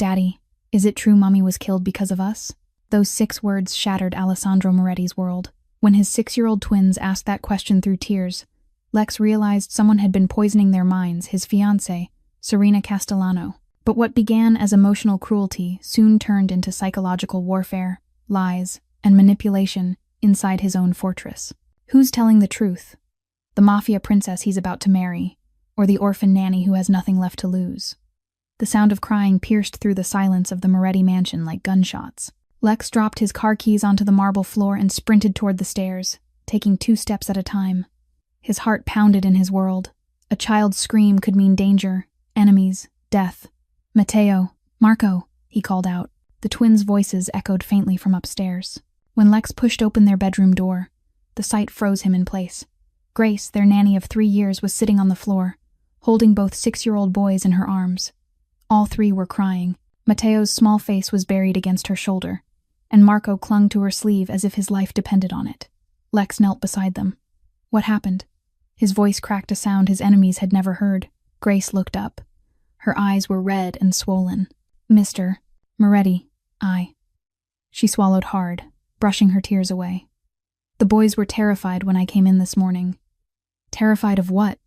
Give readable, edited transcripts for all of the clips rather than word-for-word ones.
Daddy, is it true Mommy was killed because of us? Those 6 words shattered Alessandro Moretti's world. When his 6-year-old twins asked that question through tears, Lex realized someone had been poisoning their minds, his fiancée, Serena Castellano. But what began as emotional cruelty soon turned into psychological warfare, lies, and manipulation inside his own fortress. Who's telling the truth? The Mafia princess he's about to marry, or the orphan nanny who has nothing left to lose? The sound of crying pierced through the silence of the Moretti mansion like gunshots. Lex dropped his car keys onto the marble floor and sprinted toward the stairs, taking 2 steps at a time. His heart pounded in his world. A child's scream could mean danger, enemies, death. "Matteo, Marco," he called out. The twins' voices echoed faintly from upstairs. When Lex pushed open their bedroom door, the sight froze him in place. Grace, their nanny of 3 years, was sitting on the floor, holding both 6-year-old boys in her arms. All 3 were crying. Matteo's small face was buried against her shoulder, and Marco clung to her sleeve as if his life depended on it. Lex knelt beside them. What happened? His voice cracked a sound his enemies had never heard. Grace looked up. Her eyes were red and swollen. "Mr. Moretti, She swallowed hard, brushing her tears away. "The boys were terrified when I came in this morning." "Terrified of what?"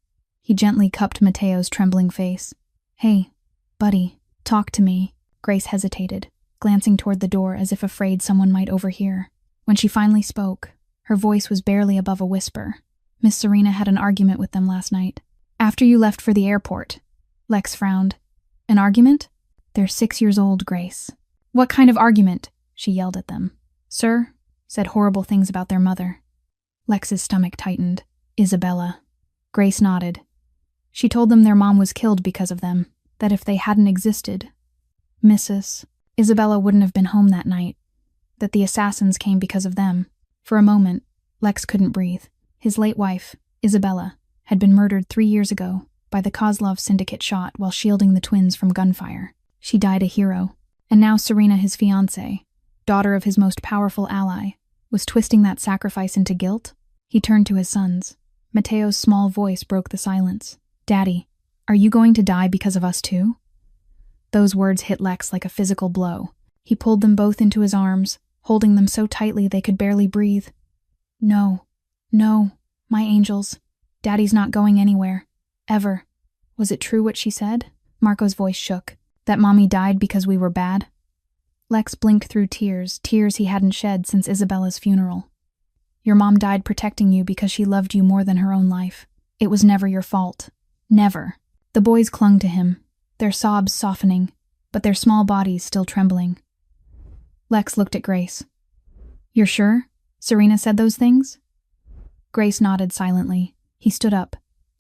He gently cupped Matteo's trembling face. "Hey, buddy, talk to me." Grace hesitated, glancing toward the door as if afraid someone might overhear. When she finally spoke, her voice was barely above a whisper. "Miss Serena had an argument with them last night. After you left for the airport." Lex frowned. "An argument?" "They're 6 years old, Grace." "What kind of argument?" she yelled at them. "Sir," said horrible things about their mother. Lex's stomach tightened. "Isabella." Grace nodded. "She told them their mom was killed because of them, that if they hadn't existed, Mrs. Isabella wouldn't have been home that night, that the assassins came because of them." For a moment, Lex couldn't breathe. His late wife, Isabella, had been murdered 3 years ago by the Kozlov syndicate shot while shielding the twins from gunfire. She died a hero, and now Serena, his fiancée, daughter of his most powerful ally, was twisting that sacrifice into guilt. He turned to his sons. Matteo's small voice broke the silence. "Daddy, are you going to die because of us too?" Those words hit Lex like a physical blow. He pulled them both into his arms, holding them so tightly they could barely breathe. No, my angels. Daddy's not going anywhere. Ever." Was it true what she said? Marco's voice shook. That Mommy died because we were bad? Lex blinked through tears he hadn't shed since Isabella's funeral. "Your mom died protecting you because she loved you more than her own life. It was never your fault. Never." The boys clung to him, their sobs softening, but their small bodies still trembling. Lex looked at Grace. "You're sure? Serena said those things?" Grace nodded silently. He stood up,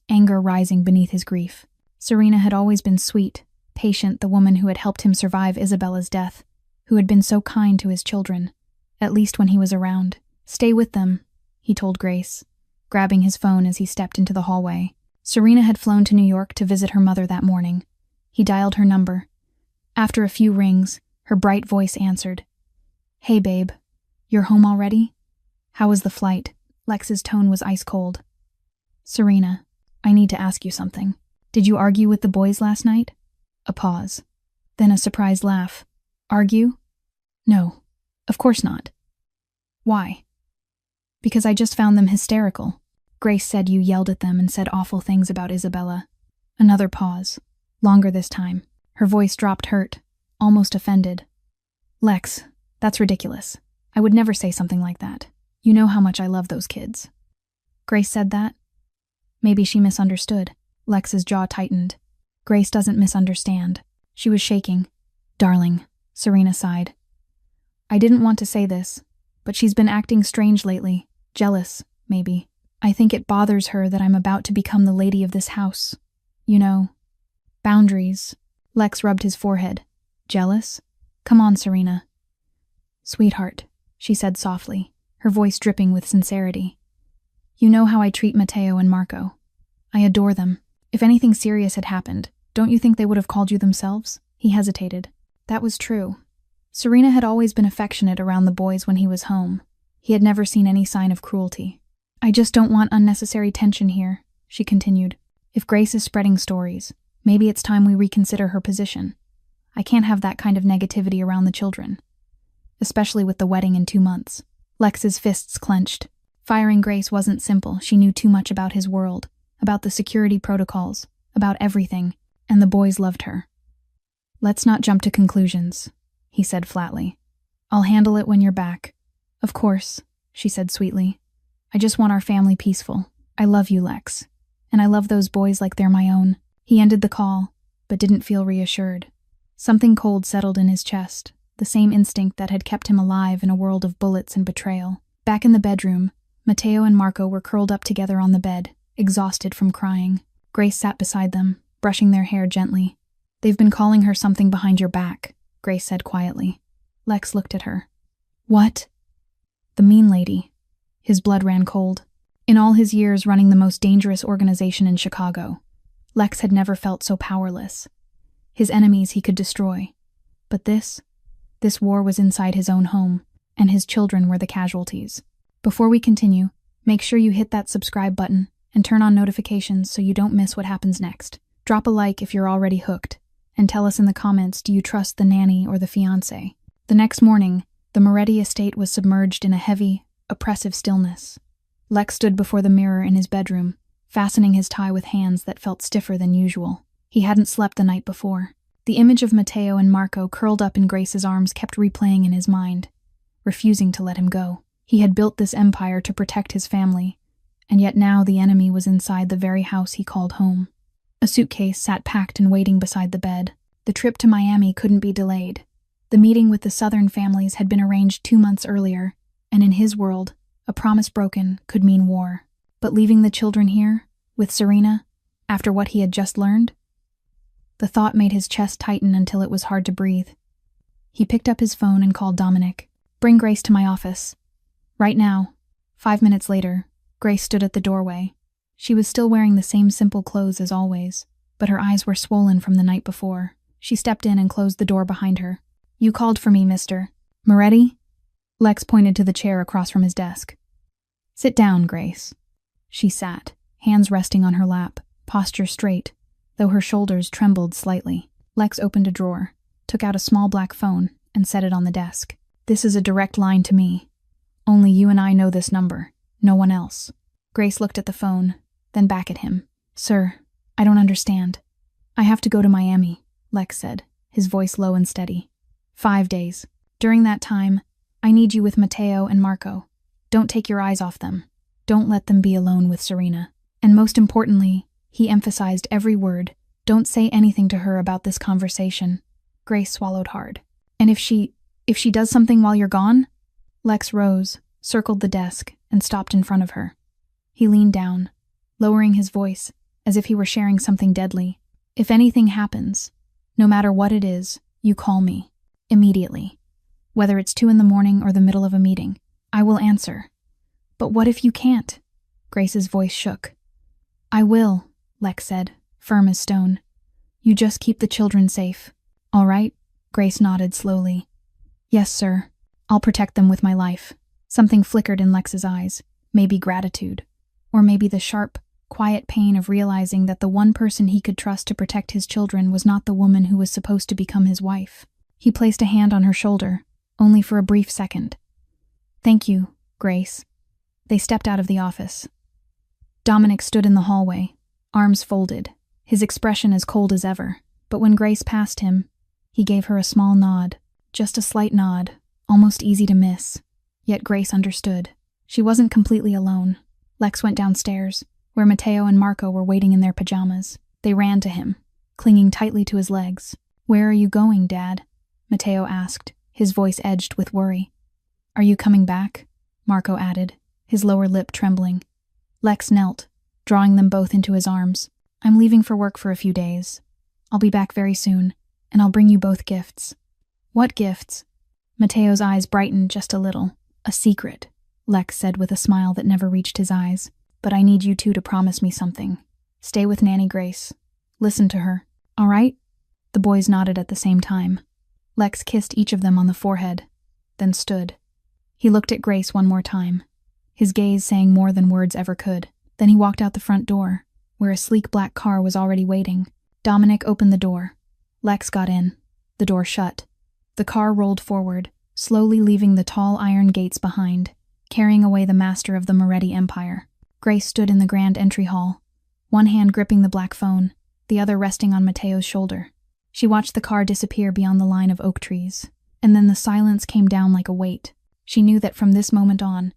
anger rising beneath his grief. Serena had always been sweet, patient, the woman who had helped him survive Isabella's death, who had been so kind to his children, at least when he was around. "Stay with them," he told Grace, grabbing his phone as he stepped into the hallway. Serena had flown to New York to visit her mother that morning. He dialed her number. After a few rings, her bright voice answered. "Hey, babe. You're home already? How was the flight?" Lex's tone was ice cold. "Serena, I need to ask you something. Did you argue with the boys last night?" A pause. Then a surprised laugh. "Argue? No, of course not." "Why?" "Because I just found them hysterical. Grace said you yelled at them and said awful things about Isabella." Another pause. Longer this time. Her voice dropped hurt, almost offended. "Lex, that's ridiculous. I would never say something like that. You know how much I love those kids." "Grace said that?" Maybe she misunderstood. Lex's jaw tightened. "Grace doesn't misunderstand." She was shaking. "Darling," Serena sighed. "I didn't want to say this, but she's been acting strange lately. Jealous, maybe. I think it bothers her that I'm about to become the lady of this house. You know, boundaries." Lex rubbed his forehead. "Jealous? Come on, Serena." "Sweetheart," she said softly, her voice dripping with sincerity. "You know how I treat Matteo and Marco. I adore them. If anything serious had happened, don't you think they would have called you themselves?" He hesitated. That was true. Serena had always been affectionate around the boys when he was home. He had never seen any sign of cruelty. "I just don't want unnecessary tension here," she continued. "If Grace is spreading stories, maybe it's time we reconsider her position. I can't have that kind of negativity around the children. Especially with the wedding in 2 months. Lex's fists clenched. Firing Grace wasn't simple. She knew too much about his world, about the security protocols, about everything, and the boys loved her. Let's not jump to conclusions, he said flatly. I'll handle it when you're back. Of course, she said sweetly. I just want our family peaceful. I love you, Lex. And I love those boys like they're my own. He ended the call, but didn't feel reassured. Something cold settled in his chest, the same instinct that had kept him alive in a world of bullets and betrayal. Back in the bedroom, Matteo and Marco were curled up together on the bed, exhausted from crying. Grace sat beside them, brushing their hair gently. They've been calling her something behind your back, Grace said quietly. Lex looked at her. What? The mean lady. His blood ran cold. In all his years running the most dangerous organization in Chicago, Lex had never felt so powerless. His enemies he could destroy. But this war was inside his own home, and his children were the casualties. Before we continue, make sure you hit that subscribe button and turn on notifications so you don't miss what happens next. Drop a like if you're already hooked, and tell us in the comments, do you trust the nanny or the fiancé? The next morning, the Moretti estate was submerged in a heavy, oppressive stillness. Lex stood before the mirror in his bedroom, fastening his tie with hands that felt stiffer than usual. He hadn't slept the night before. The image of Matteo and Marco curled up in Grace's arms kept replaying in his mind, refusing to let him go. He had built this empire to protect his family, and yet now the enemy was inside the very house he called home. A suitcase sat packed and waiting beside the bed. The trip to Miami couldn't be delayed. The meeting with the Southern families had been arranged 2 months earlier, and in his world, a promise broken could mean war. But leaving the children here, with Serena, after what he had just learned? The thought made his chest tighten until it was hard to breathe. He picked up his phone and called Dominic. Bring Grace to my office. Right now. 5 minutes later, Grace stood at the doorway. She was still wearing the same simple clothes as always, but her eyes were swollen from the night before. She stepped in and closed the door behind her. You called for me, Mr. Moretti? Lex pointed to the chair across from his desk. Sit down, Grace. She sat, hands resting on her lap, posture straight, though her shoulders trembled slightly. Lex opened a drawer, took out a small black phone, and set it on the desk. This is a direct line to me. Only you and I know this number, no one else. Grace looked at the phone, then back at him. Sir, I don't understand. I have to go to Miami, Lex said, his voice low and steady. 5 days. During that time, I need you with Matteo and Marco. Don't take your eyes off them. Don't let them be alone with Serena. And most importantly, he emphasized every word, don't say anything to her about this conversation. Grace swallowed hard. And if she does something while you're gone? Lex rose, circled the desk, and stopped in front of her. He leaned down, lowering his voice, as if he were sharing something deadly. If anything happens, no matter what it is, you call me. Immediately. Whether it's 2 a.m. or the middle of a meeting, I will answer. But what if you can't? Grace's voice shook. I will, Lex said, firm as stone. You just keep the children safe. All right? Grace nodded slowly. Yes, sir. I'll protect them with my life. Something flickered in Lex's eyes. Maybe gratitude. Or maybe the sharp, quiet pain of realizing that the one person he could trust to protect his children was not the woman who was supposed to become his wife. He placed a hand on her shoulder, only for a brief second. Thank you, Grace. They stepped out of the office. Dominic stood in the hallway, arms folded, his expression as cold as ever. But when Grace passed him, he gave her a small nod, just a slight nod, almost easy to miss. Yet Grace understood. She wasn't completely alone. Lex went downstairs, where Matteo and Marco were waiting in their pajamas. They ran to him, clinging tightly to his legs. Where are you going, Dad? Matteo asked, his voice edged with worry. Are you coming back? Marco added, his lower lip trembling. Lex knelt, drawing them both into his arms. I'm leaving for work for a few days. I'll be back very soon, and I'll bring you both gifts. What gifts? Matteo's eyes brightened just a little. A secret, Lex said with a smile that never reached his eyes. But I need you two to promise me something. Stay with Nanny Grace. Listen to her. All right? The boys nodded at the same time. Lex kissed each of them on the forehead, then stood. He looked at Grace one more time, his gaze saying more than words ever could. Then he walked out the front door, where a sleek black car was already waiting. Dominic opened the door. Lex got in. The door shut. The car rolled forward, slowly leaving the tall iron gates behind, carrying away the master of the Moretti Empire. Grace stood in the grand entry hall, one hand gripping the black phone, the other resting on Mateo's shoulder. She watched the car disappear beyond the line of oak trees, and then the silence came down like a weight. She knew that from this moment on,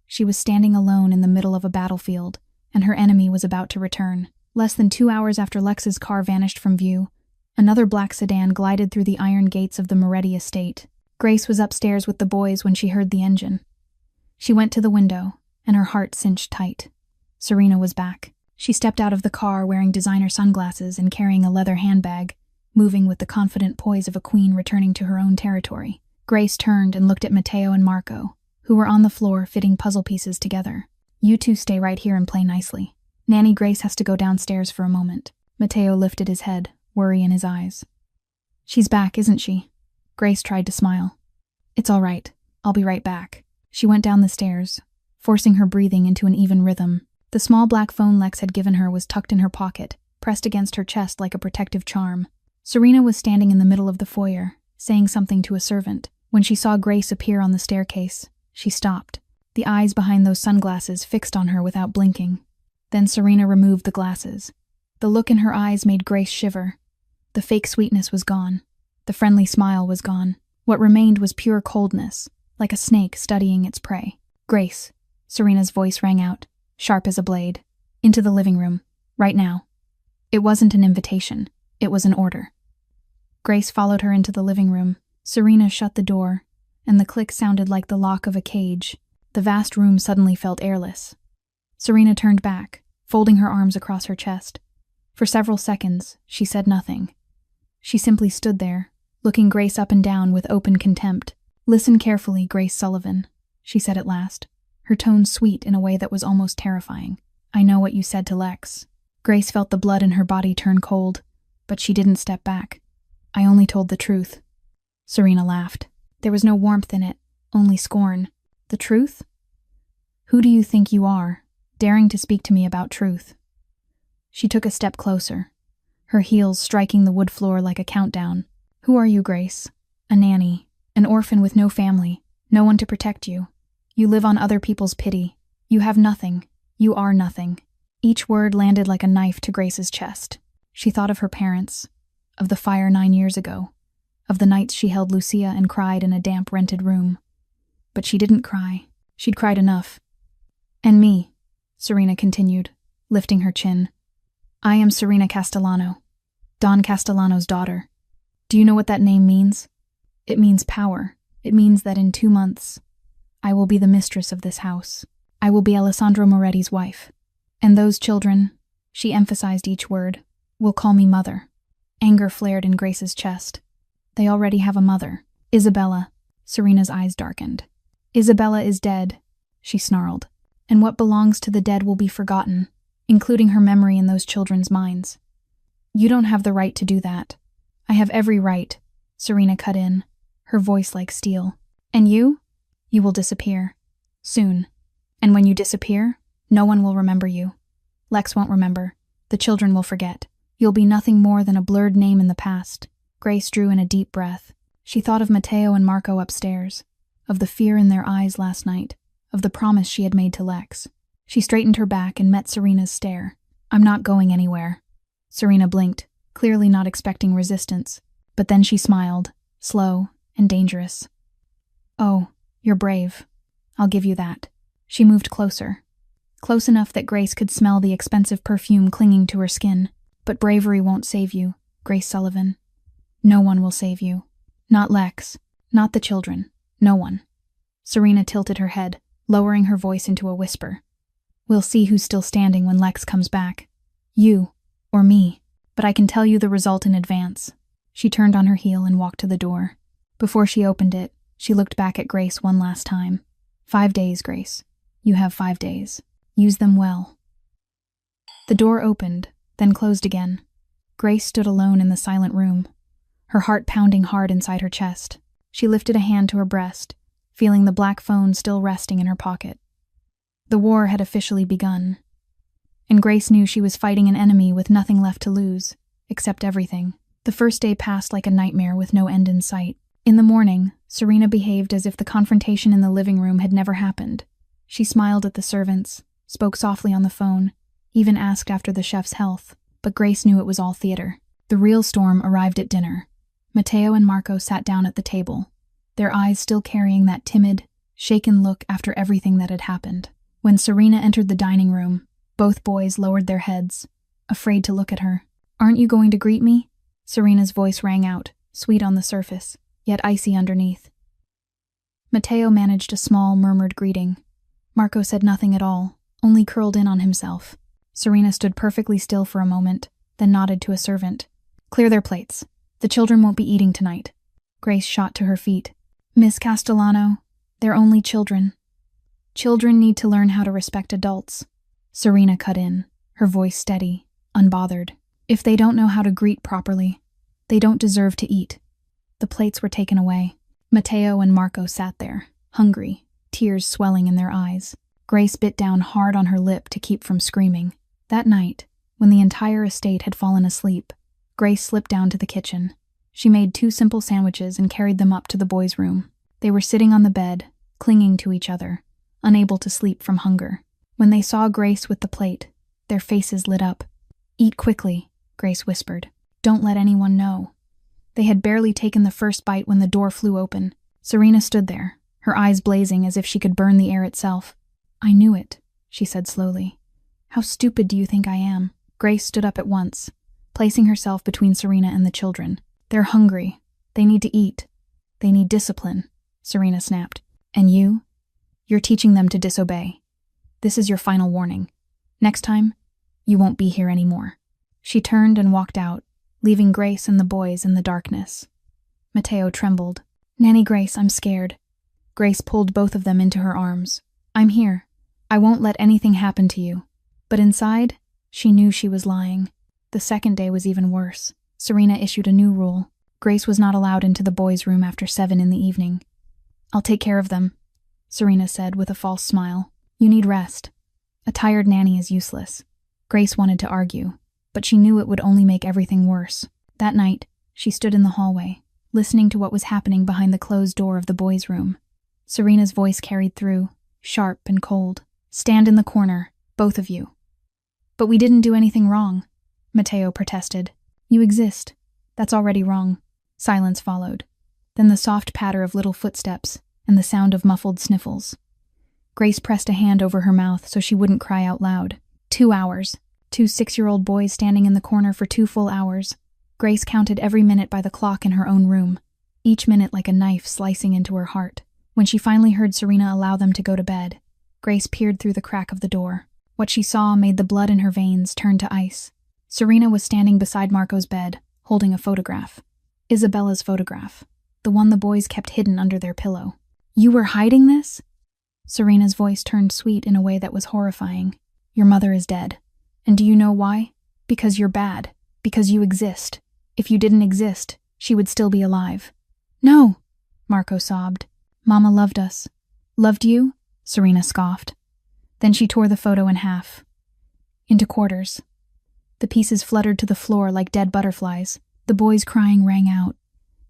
she was standing alone in the middle of a battlefield, and her enemy was about to return. Less than 2 hours after Lex's car vanished from view, another black sedan glided through the iron gates of the Moretti estate. Grace was upstairs with the boys when she heard the engine. She went to the window, and her heart cinched tight. Serena was back. She stepped out of the car wearing designer sunglasses and carrying a leather handbag, moving with the confident poise of a queen returning to her own territory. Grace turned and looked at Mateo and Marco, who were on the floor fitting puzzle pieces together. "You two stay right here and play nicely. Nanny Grace has to go downstairs for a moment." Mateo lifted his head, worry in his eyes. "She's back, isn't she?" Grace tried to smile. "It's all right. I'll be right back." She went down the stairs, forcing her breathing into an even rhythm. The small black phone Lex had given her was tucked in her pocket, pressed against her chest like a protective charm. Serena was standing in the middle of the foyer, saying something to a servant. When she saw Grace appear on the staircase, she stopped, the eyes behind those sunglasses fixed on her without blinking. Then Serena removed the glasses. The look in her eyes made Grace shiver. The fake sweetness was gone. The friendly smile was gone. What remained was pure coldness, like a snake studying its prey. "Grace," Serena's voice rang out, sharp as a blade. "Into the living room, right now." It wasn't an invitation. It was an order. Grace followed her into the living room. Serena shut the door, and the click sounded like the lock of a cage. The vast room suddenly felt airless. Serena turned back, folding her arms across her chest. For several seconds, she said nothing. She simply stood there, looking Grace up and down with open contempt. "Listen carefully, Grace Sullivan," she said at last, her tone sweet in a way that was almost terrifying. "I know what you said to Lex." Grace felt the blood in her body turn cold, but she didn't step back. "I only told the truth." Serena laughed. There was no warmth in it, only scorn. "The truth? Who do you think you are, daring to speak to me about truth?" She took a step closer, her heels striking the wood floor like a countdown. "Who are you, Grace? A nanny, an orphan with no family, no one to protect you. You live on other people's pity. You have nothing. You are nothing." Each word landed like a knife to Grace's chest. She thought of her parents, of the fire 9 years ago, of the nights she held Lucia and cried in a damp rented room. But she didn't cry. She'd cried enough. "And me," Serena continued, lifting her chin. "I am Serena Castellano, Don Castellano's daughter. Do you know what that name means? It means power. It means that in 2 months, I will be the mistress of this house. I will be Alessandro Moretti's wife. And those children," she emphasized each word, "will call me mother." Anger flared in Grace's chest. "They already have a mother. Isabella." Serena's eyes darkened. "Isabella is dead," she snarled. "And what belongs to the dead will be forgotten, including her memory in those children's minds. You don't have the right to do that." "I have every right," Serena cut in, her voice like steel. "And you? You will disappear. Soon. And when you disappear, no one will remember you. Lex won't remember. The children will forget. You'll be nothing more than a blurred name in the past." Grace drew in a deep breath. She thought of Mateo and Marco upstairs, of the fear in their eyes last night, of the promise she had made to Lex. She straightened her back and met Serena's stare. "I'm not going anywhere." Serena blinked, clearly not expecting resistance, but then she smiled, slow and dangerous. "Oh, you're brave. I'll give you that." She moved closer, close enough that Grace could smell the expensive perfume clinging to her skin. "But bravery won't save you, Grace Sullivan. No one will save you. Not Lex, not the children, no one." Serena tilted her head, lowering her voice into a whisper. "We'll see who's still standing when Lex comes back. You, or me. But I can tell you the result in advance." She turned on her heel and walked to the door. Before she opened it, she looked back at Grace one last time. 5 days, Grace. You have 5 days. Use them well." The door opened, then closed again. Grace stood alone in the silent room, her heart pounding hard inside her chest. She lifted a hand to her breast, feeling the black phone still resting in her pocket. The war had officially begun, and Grace knew she was fighting an enemy with nothing left to lose, except everything. The first day passed like a nightmare with no end in sight. In the morning, Serena behaved as if the confrontation in the living room had never happened. She smiled at the servants, spoke softly on the phone, even asked after the chef's health, but Grace knew it was all theater. The real storm arrived at dinner. Matteo and Marco sat down at the table, their eyes still carrying that timid, shaken look after everything that had happened. When Serena entered the dining room, both boys lowered their heads, afraid to look at her. "Aren't you going to greet me?" Serena's voice rang out, sweet on the surface, yet icy underneath. Matteo managed a small, murmured greeting. Marco said nothing at all, only curled in on himself. Serena stood perfectly still for a moment, then nodded to a servant. "Clear their plates. The children won't be eating tonight." Grace shot to her feet. "Miss Castellano, they're only children. Children need to learn how to respect adults." Serena cut in, her voice steady, unbothered. "If they don't know how to greet properly, they don't deserve to eat." The plates were taken away. Matteo and Marco sat there, hungry, tears swelling in their eyes. Grace bit down hard on her lip to keep from screaming. That night, when the entire estate had fallen asleep, Grace slipped down to the kitchen. She made 2 simple sandwiches and carried them up to the boys' room. They were sitting on the bed, clinging to each other, unable to sleep from hunger. When they saw Grace with the plate, their faces lit up. "Eat quickly," Grace whispered. "Don't let anyone know." They had barely taken the first bite when the door flew open. Serena stood there, her eyes blazing as if she could burn the air itself. "I knew it," she said slowly. "How stupid do you think I am?" Grace stood up at once, placing herself between Serena and the children. "They're hungry. They need to eat. They need discipline," Serena snapped. "And you? You're teaching them to disobey. This is your final warning. Next time, you won't be here anymore." She turned and walked out, leaving Grace and the boys in the darkness. Matteo trembled. "Nanny Grace, I'm scared." Grace pulled both of them into her arms. "I'm here. I won't let anything happen to you." But inside, she knew she was lying. The second day was even worse. Serena issued a new rule. Grace was not allowed into the boys' room after 7 in the evening. "I'll take care of them," Serena said with a false smile. "You need rest. A tired nanny is useless." Grace wanted to argue, but she knew it would only make everything worse. That night, she stood in the hallway, listening to what was happening behind the closed door of the boys' room. Serena's voice carried through, sharp and cold. "Stand in the corner, both of you." "But we didn't do anything wrong," Matteo protested. "You exist. That's already wrong." Silence followed. Then the soft patter of little footsteps and the sound of muffled sniffles. Grace pressed a hand over her mouth so she wouldn't cry out loud. 2 hours. 2 6-year-old boys standing in the corner for 2 full hours. Grace counted every minute by the clock in her own room, each minute like a knife slicing into her heart. When she finally heard Serena allow them to go to bed, Grace peered through the crack of the door. What she saw made the blood in her veins turn to ice. Serena was standing beside Marco's bed, holding a photograph. Isabella's photograph, the one the boys kept hidden under their pillow. "You were hiding this?" Serena's voice turned sweet in a way that was horrifying. "Your mother is dead. And do you know why? Because you're bad. Because you exist. If you didn't exist, she would still be alive." "No," Marco sobbed. "Mama loved us." "Loved you?" Serena scoffed. Then she tore the photo in half, into quarters. The pieces fluttered to the floor like dead butterflies. The boys' crying rang out,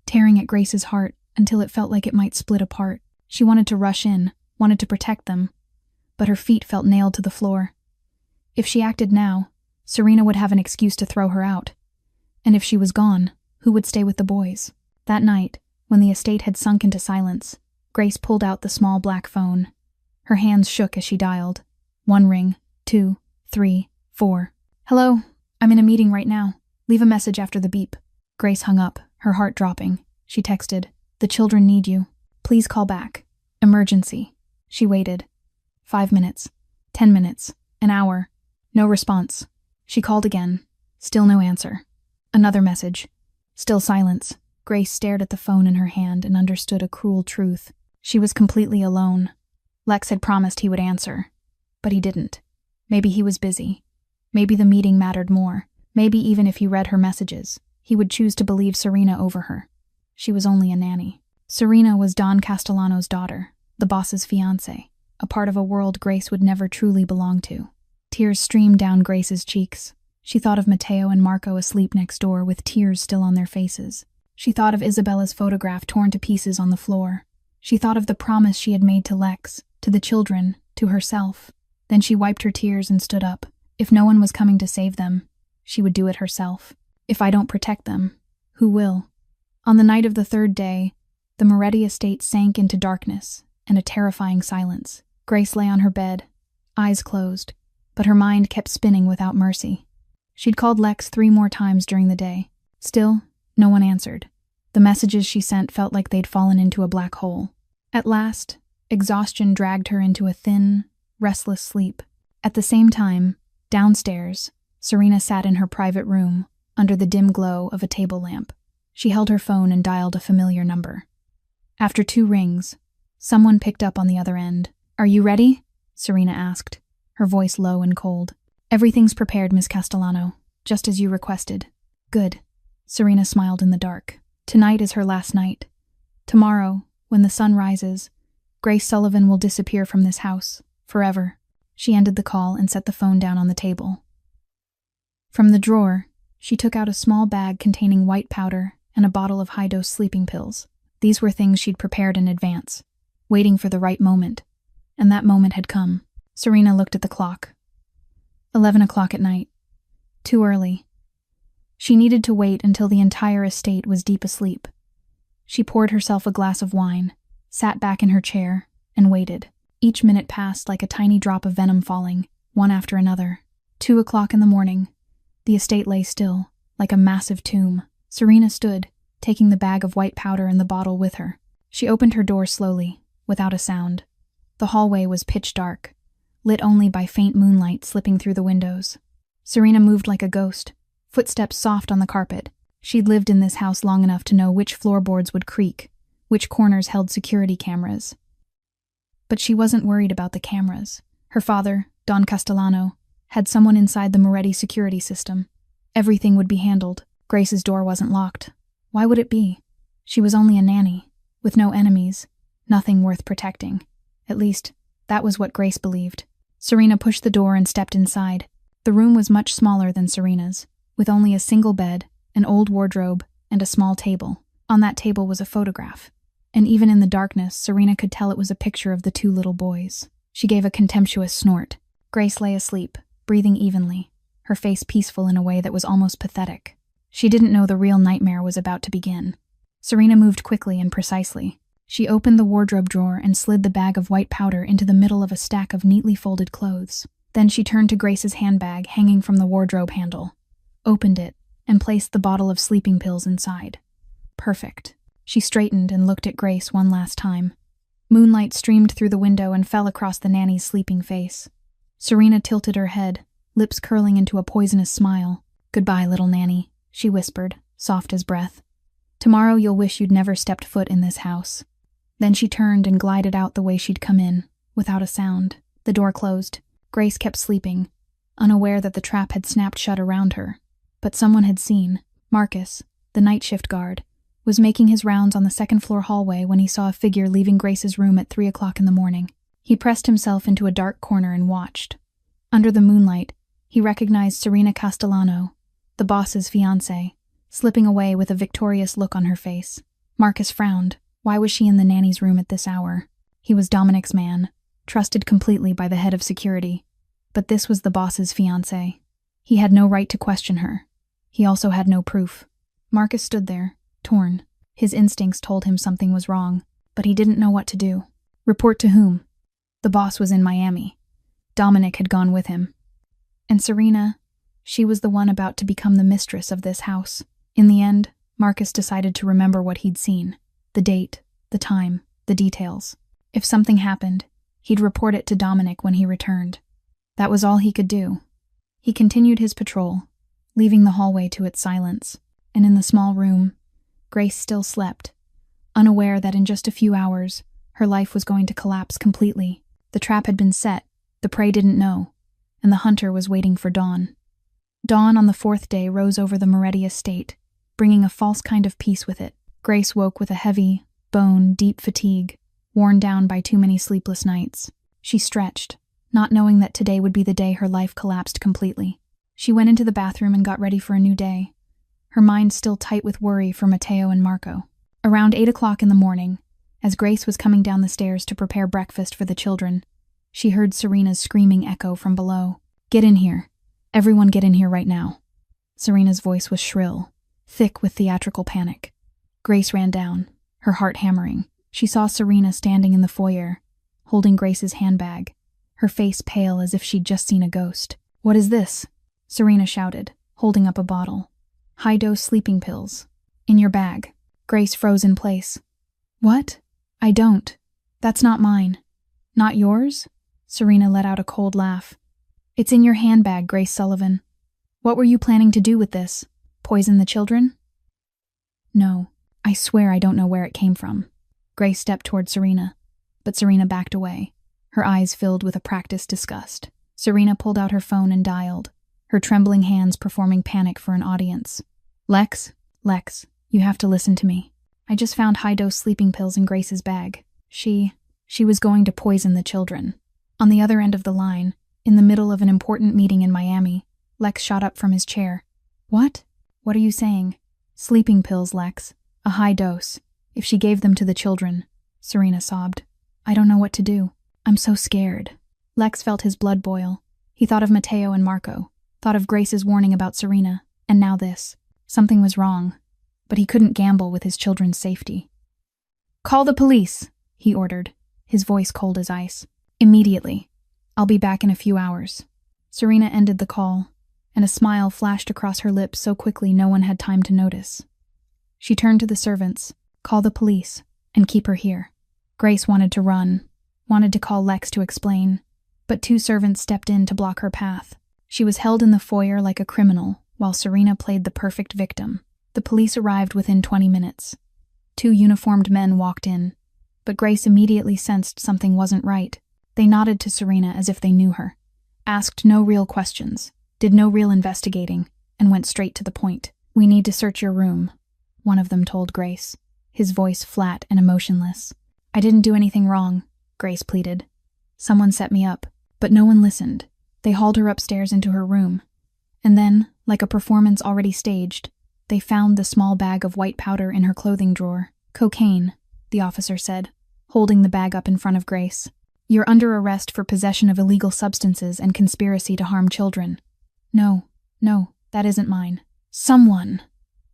tearing at Grace's heart until it felt like it might split apart. She wanted to rush in, wanted to protect them, but her feet felt nailed to the floor. If she acted now, Serena would have an excuse to throw her out. And if she was gone, who would stay with the boys? That night, when the estate had sunk into silence, Grace pulled out the small black phone. Her hands shook as she dialed. 1 ring, 2, 3, 4. "Hello, I'm in a meeting right now. Leave a message after the beep." Grace hung up, her heart dropping. She texted, "The children need you. Please call back. Emergency." She waited. 5 minutes. 10 minutes. An hour. No response. She called again. Still no answer. Another message. Still silence. Grace stared at the phone in her hand and understood a cruel truth. She was completely alone. Lex had promised he would answer, but he didn't. Maybe he was busy. Maybe the meeting mattered more. Maybe even if he read her messages, he would choose to believe Serena over her. She was only a nanny. Serena was Don Castellano's daughter, the boss's fiancée, a part of a world Grace would never truly belong to. Tears streamed down Grace's cheeks. She thought of Matteo and Marco asleep next door with tears still on their faces. She thought of Isabella's photograph torn to pieces on the floor. She thought of the promise she had made to Lex, to the children, to herself. Then she wiped her tears and stood up. If no one was coming to save them, she would do it herself. If I don't protect them, who will? On the night of the third day, the Moretti estate sank into darkness and a terrifying silence. Grace lay on her bed, eyes closed, but her mind kept spinning without mercy. She'd called Lex 3 more times during the day. Still, no one answered. The messages she sent felt like they'd fallen into a black hole. At last, exhaustion dragged her into a thin, restless sleep. At the same time, downstairs, Serena sat in her private room, under the dim glow of a table lamp. She held her phone and dialed a familiar number. After 2 rings, someone picked up on the other end. "Are you ready?" Serena asked, her voice low and cold. "Everything's prepared, Miss Castellano, just as you requested." "Good." Serena smiled in the dark. Tonight is her last night. Tomorrow, when the sun rises, Grace Sullivan will disappear from this house, forever. She ended the call and set the phone down on the table. From the drawer, she took out a small bag containing white powder and a bottle of high-dose sleeping pills. These were things she'd prepared in advance, waiting for the right moment. And that moment had come. Serena looked at the clock. 11 o'clock at night. Too early. She needed to wait until the entire estate was deep asleep. She poured herself a glass of wine, sat back in her chair, and waited. Each minute passed like a tiny drop of venom falling, one after another. 2 o'clock in the morning. The estate lay still, like a massive tomb. Serena stood, taking the bag of white powder and the bottle with her. She opened her door slowly, without a sound. The hallway was pitch dark, lit only by faint moonlight slipping through the windows. Serena moved like a ghost, footsteps soft on the carpet. She'd lived in this house long enough to know which floorboards would creak, which corners held security cameras. But she wasn't worried about the cameras. Her father, Don Castellano, had someone inside the Moretti security system. Everything would be handled. Grace's door wasn't locked. Why would it be? She was only a nanny, with no enemies, nothing worth protecting. At least, that was what Grace believed. Serena pushed the door and stepped inside. The room was much smaller than Serena's, with only a single bed, an old wardrobe, and a small table. On that table was a photograph, and even in the darkness, Serena could tell it was a picture of the 2 little boys. She gave a contemptuous snort. Grace lay asleep, breathing evenly, her face peaceful in a way that was almost pathetic. She didn't know the real nightmare was about to begin. Serena moved quickly and precisely. She opened the wardrobe drawer and slid the bag of white powder into the middle of a stack of neatly folded clothes. Then she turned to Grace's handbag hanging from the wardrobe handle, opened it, and placed the bottle of sleeping pills inside. Perfect. She straightened and looked at Grace one last time. Moonlight streamed through the window and fell across the nanny's sleeping face. Serena tilted her head, lips curling into a poisonous smile. "Goodbye, little nanny," she whispered, soft as breath. "Tomorrow you'll wish you'd never stepped foot in this house." Then she turned and glided out the way she'd come in, without a sound. The door closed. Grace kept sleeping, unaware that the trap had snapped shut around her. But someone had seen. Marcus, the night shift guard, was making his rounds on the second-floor hallway when he saw a figure leaving Grace's room at 3 o'clock in the morning. He pressed himself into a dark corner and watched. Under the moonlight, he recognized Serena Castellano, the boss's fiancée, slipping away with a victorious look on her face. Marcus frowned. Why was she in the nanny's room at this hour? He was Dominic's man, trusted completely by the head of security. But this was the boss's fiancée. He had no right to question her. He also had no proof. Marcus stood there, torn. His instincts told him something was wrong, but he didn't know what to do. Report to whom? The boss was in Miami. Dominic had gone with him. And Serena, she was the one about to become the mistress of this house. In the end, Marcus decided to remember what he'd seen. The date, the time, the details. If something happened, he'd report it to Dominic when he returned. That was all he could do. He continued his patrol, leaving the hallway to its silence, and in the small room, Grace still slept, unaware that in just a few hours, her life was going to collapse completely. The trap had been set, the prey didn't know, and the hunter was waiting for dawn. Dawn on the 4th day rose over the Moretti estate, bringing a false kind of peace with it. Grace woke with a heavy, deep fatigue, worn down by too many sleepless nights. She stretched, not knowing that today would be the day her life collapsed completely. She went into the bathroom and got ready for a new day, her mind still tight with worry for Matteo and Marco. Around 8 o'clock in the morning, as Grace was coming down the stairs to prepare breakfast for the children, she heard Serena's screaming echo from below. "Get in here. Everyone get in here right now." Serena's voice was shrill, thick with theatrical panic. Grace ran down, her heart hammering. She saw Serena standing in the foyer, holding Grace's handbag, her face pale as if she'd just seen a ghost. "What is this?" Serena shouted, holding up a bottle. "High-dose sleeping pills. In your bag." Grace froze in place. "What? I don't. That's not mine." "Not yours?" Serena let out a cold laugh. "It's in your handbag, Grace Sullivan. What were you planning to do with this? Poison the children?" "No, I swear I don't know where it came from." Grace stepped toward Serena, but Serena backed away, her eyes filled with a practiced disgust. Serena pulled out her phone and dialed, her trembling hands performing panic for an audience. Lex, you have to listen to me. I just found high-dose sleeping pills in Grace's bag. She was going to poison the children." On the other end of the line, in the middle of an important meeting in Miami, Lex shot up from his chair. "What? What are you saying?" "Sleeping pills, Lex. A high dose. If she gave them to the children," Serena sobbed. "I don't know what to do. I'm so scared." Lex felt his blood boil. He thought of Matteo and Marco, thought of Grace's warning about Serena, and now this. Something was wrong, but he couldn't gamble with his children's safety. "Call the police," he ordered, his voice cold as ice. "Immediately. I'll be back in a few hours." Serena ended the call, and a smile flashed across her lips so quickly no one had time to notice. She turned to the servants. "Call the police, and keep her here." Grace wanted to run, wanted to call Lex to explain, but 2 servants stepped in to block her path. She was held in the foyer like a criminal, while Serena played the perfect victim. The police arrived within 20 minutes. 2 uniformed men walked in, but Grace immediately sensed something wasn't right. They nodded to Serena as if they knew her, asked no real questions, did no real investigating, and went straight to the point. "We need to search your room," one of them told Grace, his voice flat and emotionless. "I didn't do anything wrong," Grace pleaded. "Someone set me up, but no one listened. They hauled her upstairs into her room. And then, like a performance already staged, they found the small bag of white powder in her clothing drawer. Cocaine," the officer said, holding the bag up in front of Grace. "You're under arrest for possession of illegal substances and conspiracy to harm children." No, that isn't mine." "Someone!"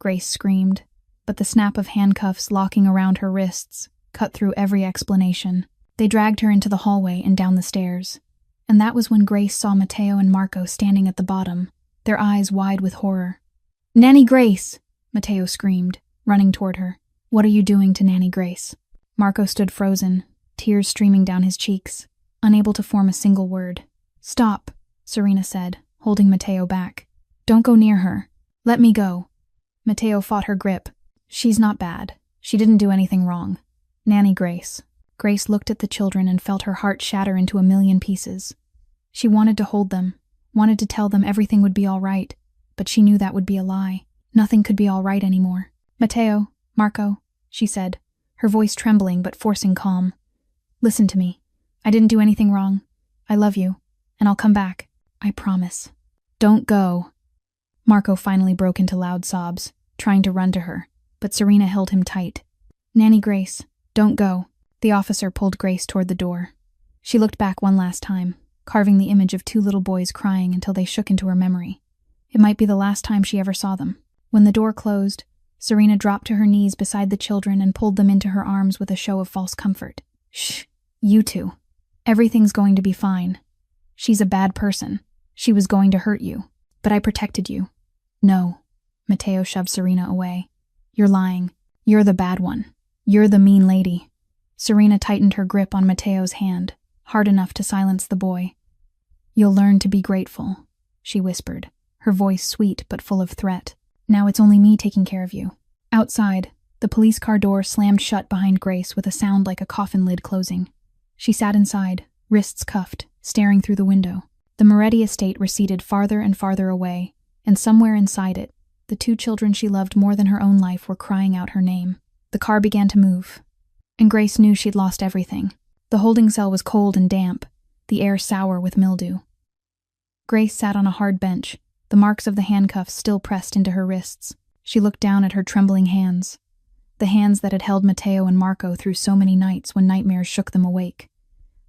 Grace screamed, but the snap of handcuffs locking around her wrists cut through every explanation. They dragged her into the hallway and down the stairs. And that was when Grace saw Matteo and Marco standing at the bottom, their eyes wide with horror. "Nanny Grace!" Matteo screamed, running toward her. "What are you doing to Nanny Grace?" Marco stood frozen, tears streaming down his cheeks, unable to form a single word. "Stop," Serena said, holding Matteo back. "Don't go near her. Let me go." Matteo fought her grip. "She's not bad. She didn't do anything wrong. Nanny Grace." Grace looked at the children and felt her heart shatter into a million pieces. She wanted to hold them, wanted to tell them everything would be all right, but she knew that would be a lie. Nothing could be all right anymore. "Matteo, Marco," she said, her voice trembling but forcing calm. "Listen to me. I didn't do anything wrong. I love you, and I'll come back. I promise." "Don't go." Marco finally broke into loud sobs, trying to run to her, but Serena held him tight. "Nanny Grace, don't go." The officer pulled Grace toward the door. She looked back one last time, carving the image of 2 little boys crying until they shook into her memory. It might be the last time she ever saw them. When the door closed, Serena dropped to her knees beside the children and pulled them into her arms with a show of false comfort. "Shh, you 2. Everything's going to be fine. She's a bad person. She was going to hurt you, but I protected you." "No." Matteo shoved Serena away. "You're lying. You're the bad one. You're the mean lady." Serena tightened her grip on Matteo's hand, hard enough to silence the boy. "You'll learn to be grateful," she whispered, her voice sweet but full of threat. "Now it's only me taking care of you." Outside, the police car door slammed shut behind Grace with a sound like a coffin lid closing. She sat inside, wrists cuffed, staring through the window. The Moretti estate receded farther and farther away, and somewhere inside it, the 2 children she loved more than her own life were crying out her name. The car began to move, and Grace knew she'd lost everything. The holding cell was cold and damp, the air sour with mildew. Grace sat on a hard bench, the marks of the handcuffs still pressed into her wrists. She looked down at her trembling hands, the hands that had held Matteo and Marco through so many nights when nightmares shook them awake,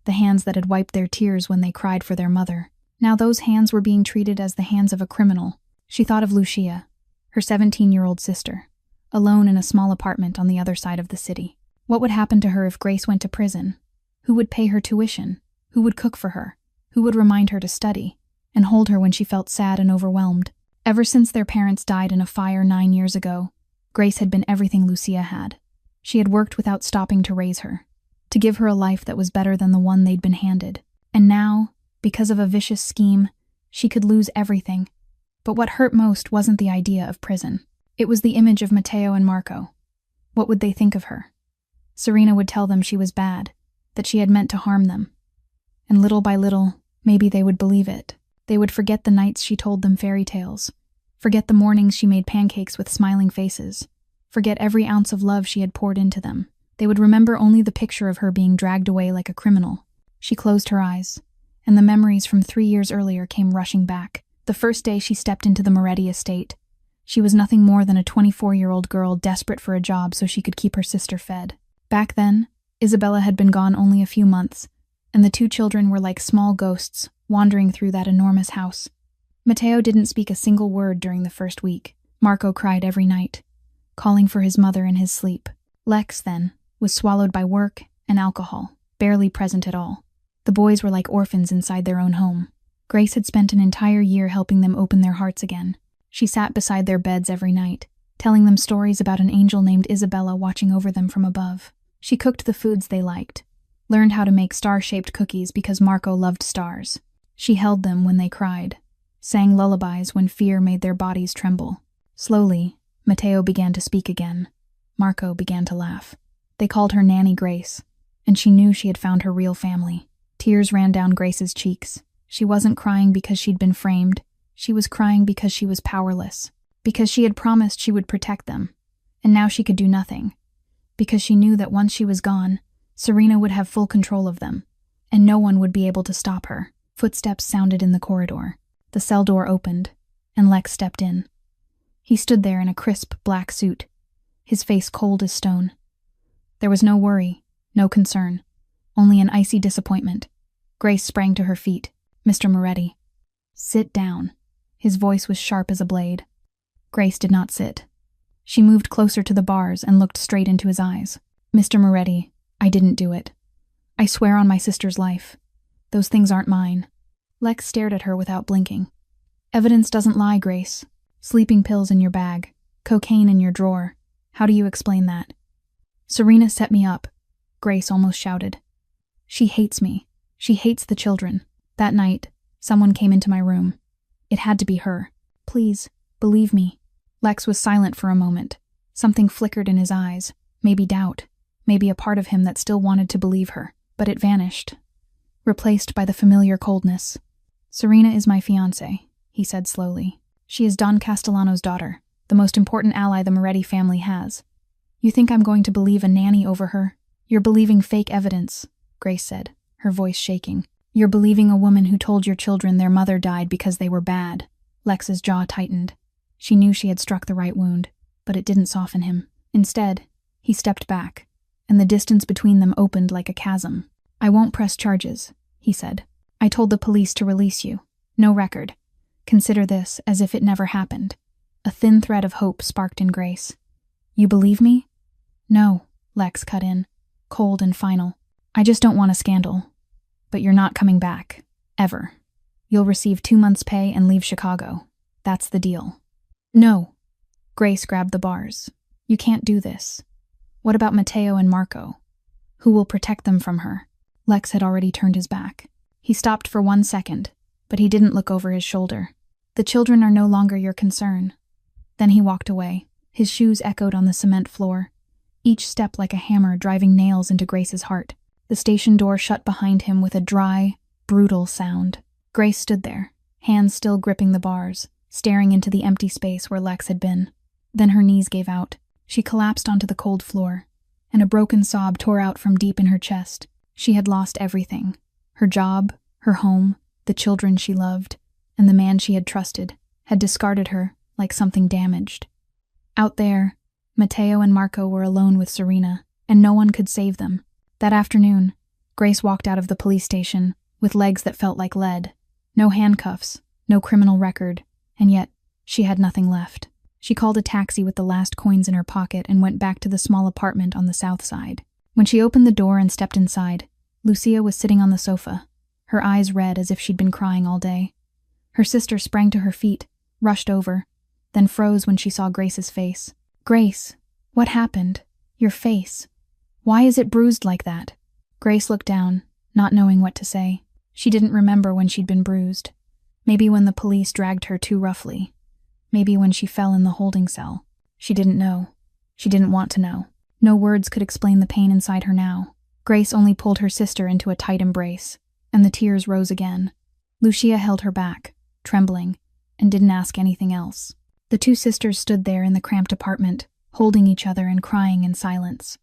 the hands that had wiped their tears when they cried for their mother. Now those hands were being treated as the hands of a criminal. She thought of Lucia, her 17-year-old sister, alone in a small apartment on the other side of the city. What would happen to her if Grace went to prison? Who would pay her tuition? Who would cook for her? Who would remind her to study and hold her when she felt sad and overwhelmed? Ever since their parents died in a fire 9 years ago, Grace had been everything Lucia had. She had worked without stopping to raise her, to give her a life that was better than the one they'd been handed. And now, because of a vicious scheme, she could lose everything. But what hurt most wasn't the idea of prison. It was the image of Matteo and Marco. What would they think of her? Serena would tell them she was bad, that she had meant to harm them. And little by little, maybe they would believe it. They would forget the nights she told them fairy tales, forget the mornings she made pancakes with smiling faces, forget every ounce of love she had poured into them. They would remember only the picture of her being dragged away like a criminal. She closed her eyes, and the memories from 3 years earlier came rushing back. The first day she stepped into the Moretti estate, she was nothing more than a 24-year-old girl desperate for a job so she could keep her sister fed. Back then, Isabella had been gone only a few months, and the 2 children were like small ghosts wandering through that enormous house. Matteo didn't speak a single word during the first week. Marco cried every night, calling for his mother in his sleep. Lex, then, was swallowed by work and alcohol, barely present at all. The boys were like orphans inside their own home. Grace had spent an entire year helping them open their hearts again. She sat beside their beds every night, telling them stories about an angel named Isabella watching over them from above. She cooked the foods they liked, learned how to make star-shaped cookies because Marco loved stars. She held them when they cried, sang lullabies when fear made their bodies tremble. Slowly, Matteo began to speak again. Marco began to laugh. They called her Nanny Grace, and she knew she had found her real family. Tears ran down Grace's cheeks. She wasn't crying because she'd been framed. She was crying because she was powerless, because she had promised she would protect them, and now she could do nothing, because she knew that once she was gone, Serena would have full control of them, and no one would be able to stop her. Footsteps sounded in the corridor. The cell door opened, and Lex stepped in. He stood there in a crisp black suit, his face cold as stone. There was no worry, no concern, only an icy disappointment. Grace sprang to her feet. "Mr. Moretti." "Sit down." His voice was sharp as a blade. Grace did not sit. She moved closer to the bars and looked straight into his eyes. "Mr. Moretti, I didn't do it. I swear on my sister's life. Those things aren't mine." Lex stared at her without blinking. "Evidence doesn't lie, Grace. Sleeping pills in your bag, cocaine in your drawer. How do you explain that?" "Serena set me up," Grace almost shouted. "She hates me. She hates the children. That night, someone came into my room. It had to be her. Please, believe me." Lex was silent for a moment. Something flickered in his eyes, maybe doubt, maybe a part of him that still wanted to believe her, but it vanished, replaced by the familiar coldness. "Serena is my fiancée," he said slowly. "She is Don Castellano's daughter, the most important ally the Moretti family has. You think I'm going to believe a nanny over her? You're believing fake evidence," Grace said, her voice shaking. "You're believing a woman who told your children their mother died because they were bad." Lex's jaw tightened. She knew she had struck the right wound, but it didn't soften him. Instead, he stepped back, and the distance between them opened like a chasm. "I won't press charges," he said. "I told the police to release you. No record. Consider this as if it never happened." A thin thread of hope sparked in Grace. "You believe me?" "No," Lex cut in, cold and final. "I just don't want a scandal. But you're not coming back. Ever. You'll receive 2 months' pay and leave Chicago. That's the deal." "No." Grace grabbed the bars. "You can't do this. What about Matteo and Marco? Who will protect them from her?" Lex had already turned his back. He stopped for 1 second, but he didn't look over his shoulder. "The children are no longer your concern." Then he walked away. His shoes echoed on the cement floor, each step like a hammer driving nails into Grace's heart. The station door shut behind him with a dry, brutal sound. Grace stood there, hands still gripping the bars, staring into the empty space where Lex had been. Then her knees gave out. She collapsed onto the cold floor, and a broken sob tore out from deep in her chest. She had lost everything. Her job, her home, the children she loved, and the man she had trusted, had discarded her like something damaged. Out there, Matteo and Marco were alone with Serena, and no one could save them. That afternoon, Grace walked out of the police station with legs that felt like lead. No handcuffs, no criminal record, and yet she had nothing left. She called a taxi with the last coins in her pocket and went back to the small apartment on the south side. When she opened the door and stepped inside, Lucia was sitting on the sofa, her eyes red as if she'd been crying all day. Her sister sprang to her feet, rushed over, then froze when she saw Grace's face. "Grace, what happened? Your face. Why is it bruised like that?" Grace looked down, not knowing what to say. She didn't remember when she'd been bruised. Maybe when the police dragged her too roughly. Maybe when she fell in the holding cell. She didn't know. She didn't want to know. No words could explain the pain inside her now. Grace only pulled her sister into a tight embrace, and the tears rose again. Lucia held her back, trembling, and didn't ask anything else. The two sisters stood there in the cramped apartment, holding each other and crying in silence.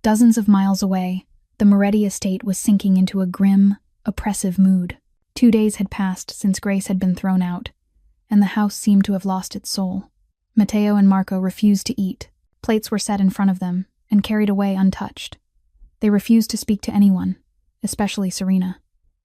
Dozens of miles away, the Moretti estate was sinking into a grim, oppressive mood. 2 days had passed since Grace had been thrown out, and the house seemed to have lost its soul. Matteo and Marco refused to eat. Plates were set in front of them and carried away untouched. They refused to speak to anyone, especially Serena.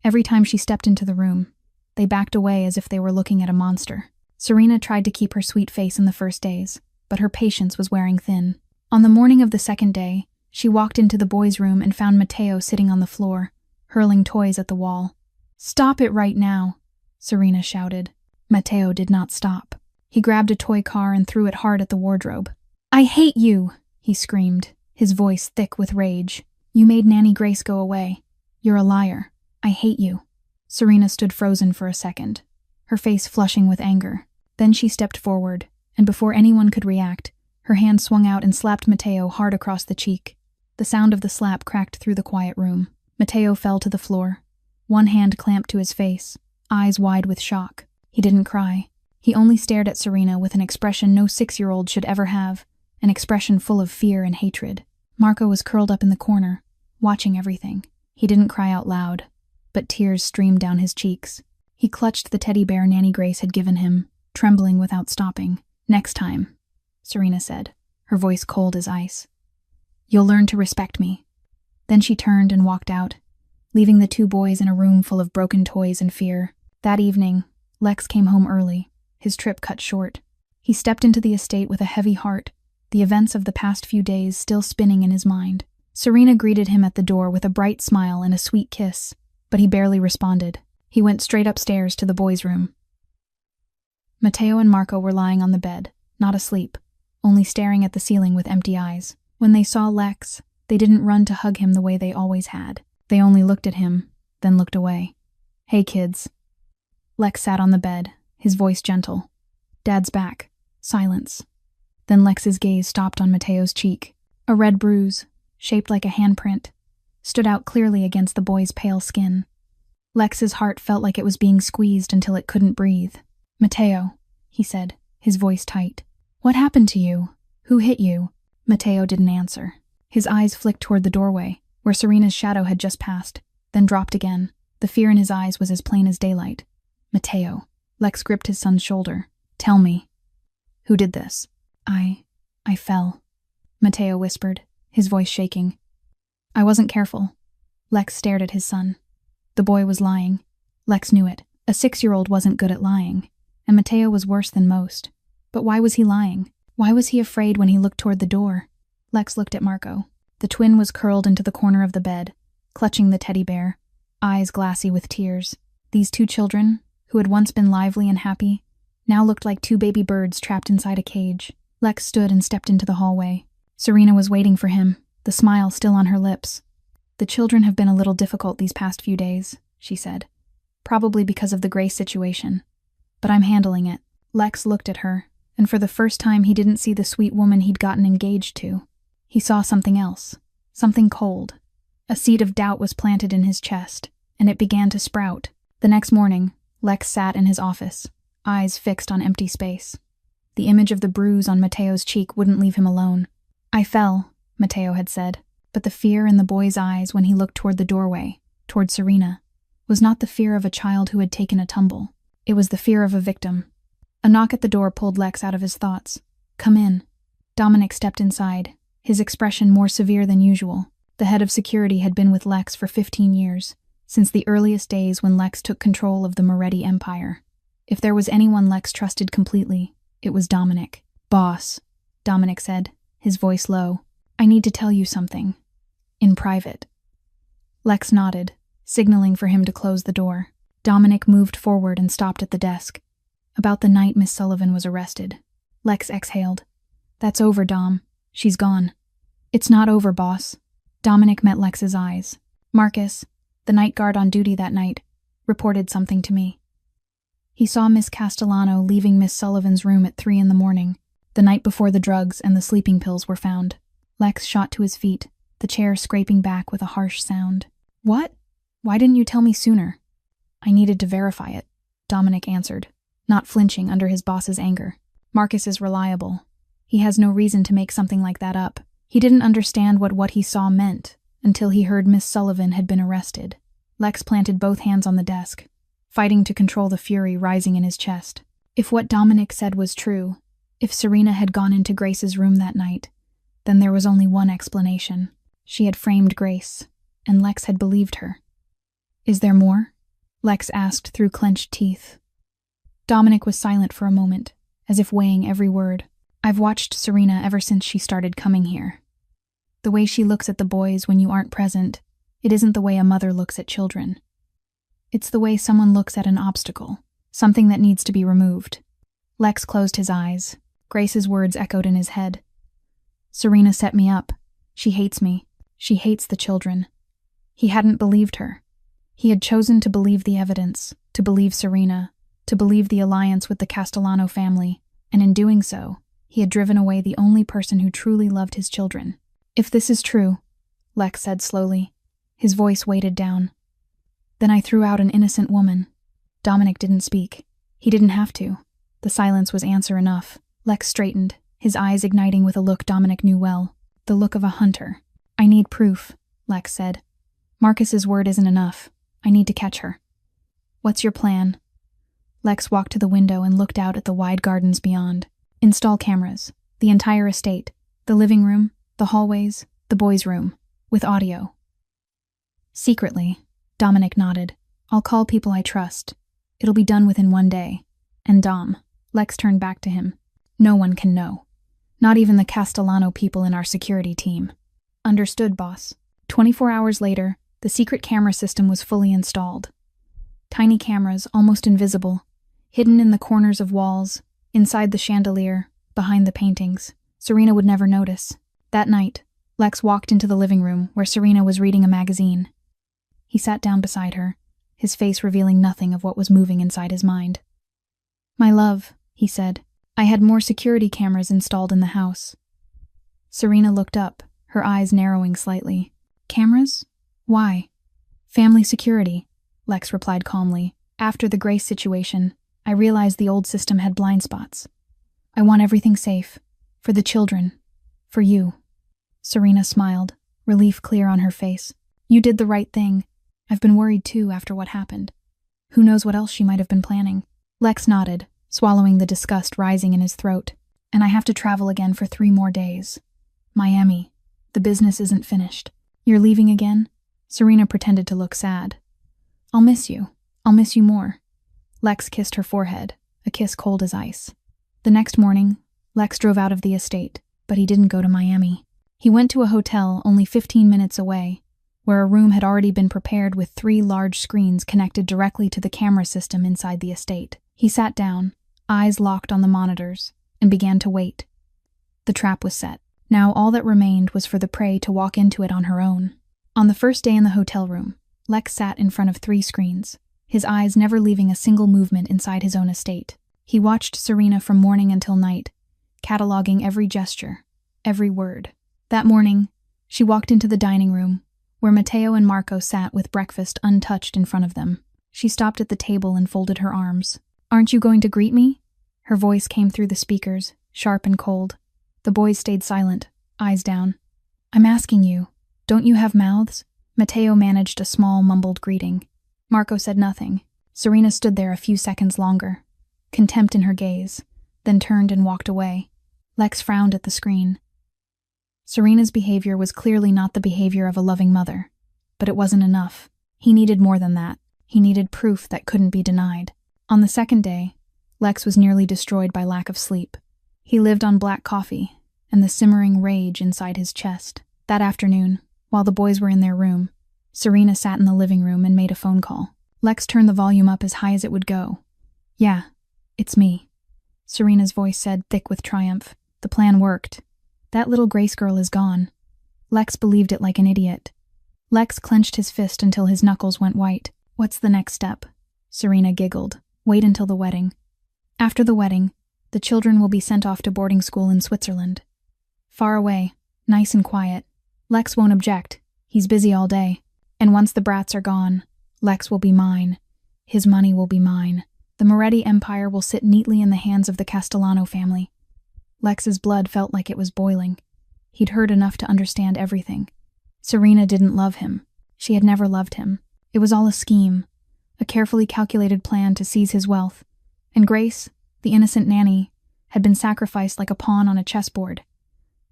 Every time she stepped into the room, they backed away as if they were looking at a monster. Serena tried to keep her sweet face in the first days, but her patience was wearing thin. On the morning of the second day, she walked into the boys' room and found Matteo sitting on the floor, hurling toys at the wall. "Stop it right now," Serena shouted. Matteo did not stop. He grabbed a toy car and threw it hard at the wardrobe. "I hate you," he screamed, his voice thick with rage. "You made Nanny Grace go away. You're a liar. I hate you." Serena stood frozen for a second, her face flushing with anger. Then she stepped forward, and before anyone could react, her hand swung out and slapped Matteo hard across the cheek. The sound of the slap cracked through the quiet room. Matteo fell to the floor, one hand clamped to his face, eyes wide with shock. He didn't cry. He only stared at Serena with an expression no 6-year-old should ever have, an expression full of fear and hatred. Marco was curled up in the corner, watching everything. He didn't cry out loud, but tears streamed down his cheeks. He clutched the teddy bear Nanny Grace had given him, trembling without stopping. "Next time," Serena said, her voice cold as ice. "You'll learn to respect me." Then she turned and walked out, leaving the two boys in a room full of broken toys and fear. That evening, Lex came home early, his trip cut short. He stepped into the estate with a heavy heart, the events of the past few days still spinning in his mind. Serena greeted him at the door with a bright smile and a sweet kiss, but he barely responded. He went straight upstairs to the boys' room. Matteo and Marco were lying on the bed, not asleep, only staring at the ceiling with empty eyes. When they saw Lex, they didn't run to hug him the way they always had. They only looked at him, then looked away. "Hey, kids." Lex sat on the bed, his voice gentle. "Dad's back." Silence. Then Lex's gaze stopped on Matteo's cheek. A red bruise, shaped like a handprint, stood out clearly against the boy's pale skin. Lex's heart felt like it was being squeezed until it couldn't breathe. "Matteo," he said, his voice tight. "What happened to you? Who hit you?" Matteo didn't answer. His eyes flicked toward the doorway, where Serena's shadow had just passed, then dropped again. The fear in his eyes was as plain as daylight. "Matteo." Lex gripped his son's shoulder. "Tell me. Who did this?" I fell," Matteo whispered, his voice shaking. "I wasn't careful." Lex stared at his son. The boy was lying. Lex knew it. A 6-year-old wasn't good at lying, and Matteo was worse than most. But why was he lying? Why was he afraid when he looked toward the door? Lex looked at Marco. The twin was curled into the corner of the bed, clutching the teddy bear, eyes glassy with tears. These two children, who had once been lively and happy, now looked like two baby birds trapped inside a cage. Lex stood and stepped into the hallway. Serena was waiting for him, the smile still on her lips. "The children have been a little difficult these past few days," she said. "Probably because of the Grace situation. But I'm handling it." Lex looked at her, and for the first time he didn't see the sweet woman he'd gotten engaged to. He saw something else, something cold. A seed of doubt was planted in his chest, and it began to sprout. The next morning, Lex sat in his office, eyes fixed on empty space. The image of the bruise on Matteo's cheek wouldn't leave him alone. "I fell," Matteo had said, but the fear in the boy's eyes when he looked toward the doorway, toward Serena, was not the fear of a child who had taken a tumble. It was the fear of a victim. A knock at the door pulled Lex out of his thoughts. "Come in." Dominic stepped inside, his expression more severe than usual. The head of security had been with Lex for 15 years, since the earliest days when Lex took control of the Moretti Empire. If there was anyone Lex trusted completely, it was Dominic. "Boss," Dominic said, his voice low, "I need to tell you something. In private." Lex nodded, signaling for him to close the door. Dominic moved forward and stopped at the desk. "About the night Miss Sullivan was arrested." Lex exhaled. "That's over, Dom. She's gone." "It's not over, boss." Dominic met Lex's eyes. "Marcus, the night guard on duty that night, reported something to me. He saw Miss Castellano leaving Miss Sullivan's room at 3 a.m, the night before the drugs and the sleeping pills were found." Lex shot to his feet, the chair scraping back with a harsh sound. "What? Why didn't you tell me sooner?" "I needed to verify it," Dominic answered, not flinching under his boss's anger. "Marcus is reliable. He has no reason to make something like that up. He didn't understand what he saw meant until he heard Miss Sullivan had been arrested." Lex planted both hands on the desk, fighting to control the fury rising in his chest. If what Dominic said was true, if Serena had gone into Grace's room that night, then there was only one explanation. She had framed Grace, and Lex had believed her. "Is there more?" Lex asked through clenched teeth. Dominic was silent for a moment, as if weighing every word. "I've watched Serena ever since she started coming here. The way she looks at the boys when you aren't present, it isn't the way a mother looks at children. It's the way someone looks at an obstacle, something that needs to be removed." Lex closed his eyes. Grace's words echoed in his head. "Serena set me up. She hates me. She hates the children." He hadn't believed her. He had chosen to believe the evidence, to believe Serena, to believe the alliance with the Castellano family, and in doing so, he had driven away the only person who truly loved his children. "If this is true," Lex said slowly, his voice weighted down, "then I threw out an innocent woman." Dominic didn't speak. He didn't have to. The silence was answer enough. Lex straightened, his eyes igniting with a look Dominic knew well, the look of a hunter. "I need proof," Lex said. "Marcus's word isn't enough. I need to catch her." "What's your plan?" Lex walked to the window and looked out at the wide gardens beyond. "Install cameras, the entire estate, the living room, the hallways, the boys' room, with audio." "Secretly," Dominic nodded. "I'll call people I trust. It'll be done within 1 day. And Dom," Lex turned back to him, "no one can know. Not even the Castellano people in our security team." "Understood, boss." 24 hours later, the secret camera system was fully installed. Tiny cameras, almost invisible, hidden in the corners of walls, inside the chandelier, behind the paintings. Serena would never notice. That night, Lex walked into the living room where Serena was reading a magazine. He sat down beside her, his face revealing nothing of what was moving inside his mind. "My love," he said, "I had more security cameras installed in the house." Serena looked up, her eyes narrowing slightly. "Cameras? Why?" "Family security," Lex replied calmly. "After the Grace situation, I realized the old system had blind spots. I want everything safe. For the children. For you." Serena smiled, relief clear on her face. "You did the right thing. I've been worried too after what happened. Who knows what else she might have been planning." Lex nodded, swallowing the disgust rising in his throat. "And I have to travel again for 3 more days. Miami. The business isn't finished." "You're leaving again?" Serena pretended to look sad. "I'll miss you. I'll miss you more." Lex kissed her forehead, a kiss cold as ice. The next morning, Lex drove out of the estate, but he didn't go to Miami. He went to a hotel only 15 minutes away, where a room had already been prepared with 3 large screens connected directly to the camera system inside the estate. He sat down, eyes locked on the monitors, and began to wait. The trap was set. Now all that remained was for the prey to walk into it on her own. On the first day in the hotel room, Lex sat in front of 3 screens, his eyes never leaving a single movement inside his own estate. He watched Serena from morning until night, cataloging every gesture, every word. That morning, she walked into the dining room, where Matteo and Marco sat with breakfast untouched in front of them. She stopped at the table and folded her arms. "Aren't you going to greet me?" Her voice came through the speakers, sharp and cold. The boys stayed silent, eyes down. "I'm asking you, don't you have mouths?" Matteo managed a small, mumbled greeting. Marco said nothing. Serena stood there a few seconds longer. contempt in her gaze, then turned and walked away. Lex frowned at the screen. Serena's behavior was clearly not the behavior of a loving mother, but it wasn't enough. He needed more than that. He needed proof that couldn't be denied. On the second day, Lex was nearly destroyed by lack of sleep. He lived on black coffee and the simmering rage inside his chest. That afternoon, while the boys were in their room, Serena sat in the living room and made a phone call. Lex turned the volume up as high as it would go. "Yeah, it's me," Serena's voice said, thick with triumph. "The plan worked. That little Grace girl is gone." Lex believed it like an idiot. Lex clenched his fist until his knuckles went white. "What's the next step?" Serena giggled. "Wait until the wedding. After the wedding, the children will be sent off to boarding school in Switzerland. Far away, nice and quiet. Lex won't object. He's busy all day. And once the brats are gone, Lex will be mine. His money will be mine. The Moretti empire will sit neatly in the hands of the Castellano family." Lex's blood felt like it was boiling. He'd heard enough to understand everything. Serena didn't love him. She had never loved him. It was all a scheme, a carefully calculated plan to seize his wealth. And Grace, the innocent nanny, had been sacrificed like a pawn on a chessboard.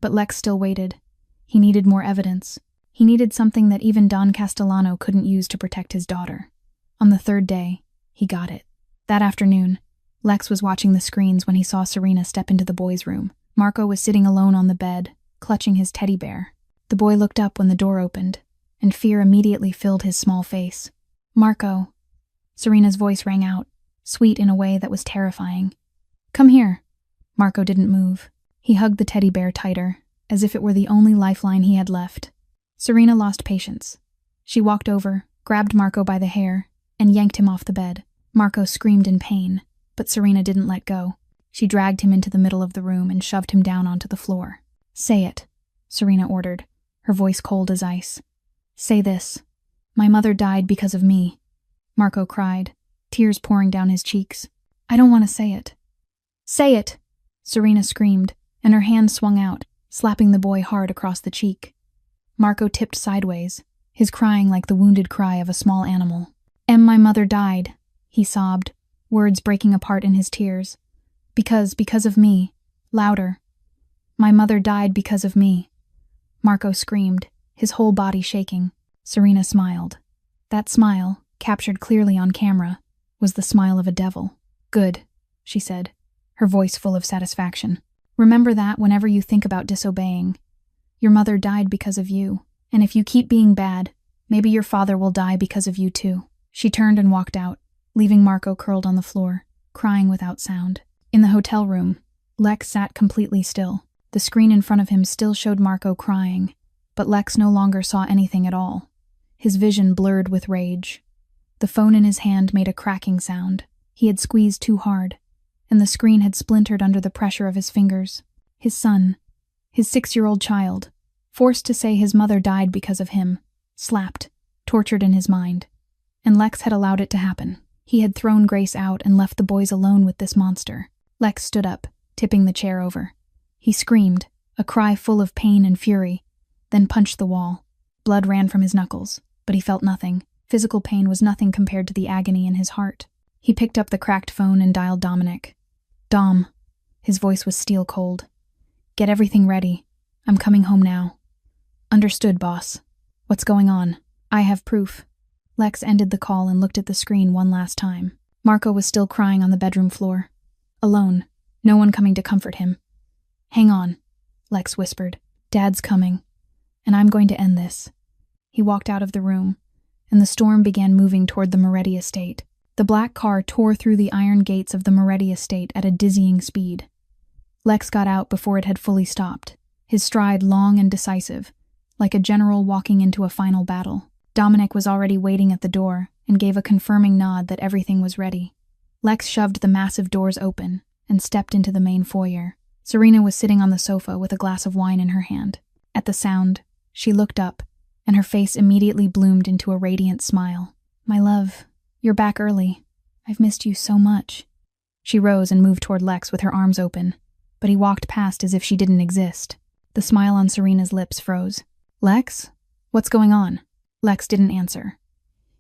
But Lex still waited. He needed more evidence. He needed something that even Don Castellano couldn't use to protect his daughter. On the third day, he got it. That afternoon, Lex was watching the screens when he saw Serena step into the boys' room. Marco was sitting alone on the bed, clutching his teddy bear. The boy looked up when the door opened, and fear immediately filled his small face. "Marco," Serena's voice rang out, sweet in a way that was terrifying. "Come here." Marco didn't move. He hugged the teddy bear tighter, as if it were the only lifeline he had left. Serena lost patience. She walked over, grabbed Marco by the hair, and yanked him off the bed. Marco screamed in pain, but Serena didn't let go. She dragged him into the middle of the room and shoved him down onto the floor. "Say it," Serena ordered, her voice cold as ice. "Say this. My mother died because of me," Marco cried, tears pouring down his cheeks. "I don't want to say it." "Say it," Serena screamed, and her hand swung out, slapping the boy hard across the cheek. Marco tipped sideways, his crying like the wounded cry of a small animal. "My mother died," he sobbed, words breaking apart in his tears. Because of me." Louder. "My mother died because of me," Marco screamed, his whole body shaking. Serena smiled. That smile, captured clearly on camera, was the smile of a devil. "Good," she said, her voice full of satisfaction. "Remember that whenever you think about disobeying. Your mother died because of you, and if you keep being bad, maybe your father will die because of you too." She turned and walked out, leaving Marco curled on the floor, crying without sound. In the hotel room, Lex sat completely still. The screen in front of him still showed Marco crying, but Lex no longer saw anything at all. His vision blurred with rage. The phone in his hand made a cracking sound. He had squeezed too hard, and the screen had splintered under the pressure of his fingers. His son, his 6-year-old child, forced to say his mother died because of him, slapped, tortured in his mind. And Lex had allowed it to happen. He had thrown Grace out and left the boys alone with this monster. Lex stood up, tipping the chair over. He screamed, a cry full of pain and fury, then punched the wall. Blood ran from his knuckles, but he felt nothing. Physical pain was nothing compared to the agony in his heart. He picked up the cracked phone and dialed Dominic. "Dom." His voice was steel cold. "Get everything ready. I'm coming home now." "Understood, boss. What's going on?" "I have proof." Lex ended the call and looked at the screen one last time. Marco was still crying on the bedroom floor. Alone, no one coming to comfort him. "Hang on," Lex whispered. "Dad's coming, and I'm going to end this." He walked out of the room, and the storm began moving toward the Moretti estate. The black car tore through the iron gates of the Moretti estate at a dizzying speed. Lex got out before it had fully stopped, his stride long and decisive, like a general walking into a final battle. Dominic was already waiting at the door and gave a confirming nod that everything was ready. Lex shoved the massive doors open and stepped into the main foyer. Serena was sitting on the sofa with a glass of wine in her hand. At the sound, she looked up, and her face immediately bloomed into a radiant smile. "My love, you're back early. I've missed you so much." She rose and moved toward Lex with her arms open, but he walked past as if she didn't exist. The smile on Serena's lips froze. "Lex? What's going on?" Lex didn't answer.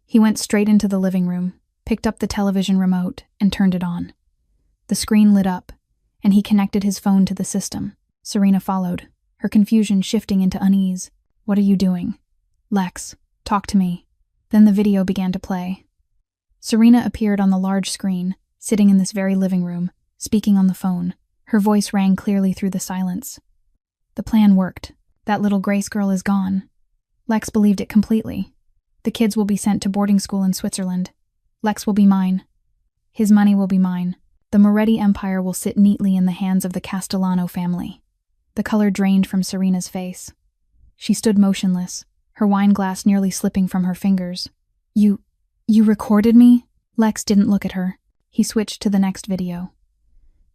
He went straight into the living room, picked up the television remote, and turned it on. The screen lit up, and he connected his phone to the system. Serena followed, her confusion shifting into unease. "What are you doing?" "Lex, talk to me." Then the video began to play. Serena appeared on the large screen, sitting in this very living room, speaking on the phone. Her voice rang clearly through the silence. "The plan worked. That little Grace girl is gone." Lex believed it completely. "The kids will be sent to boarding school in Switzerland. Lex will be mine. His money will be mine. The Moretti empire will sit neatly in the hands of the Castellano family." The color drained from Serena's face. She stood motionless, her wine glass nearly slipping from her fingers. You recorded me?" Lex didn't look at her. He switched to the next video.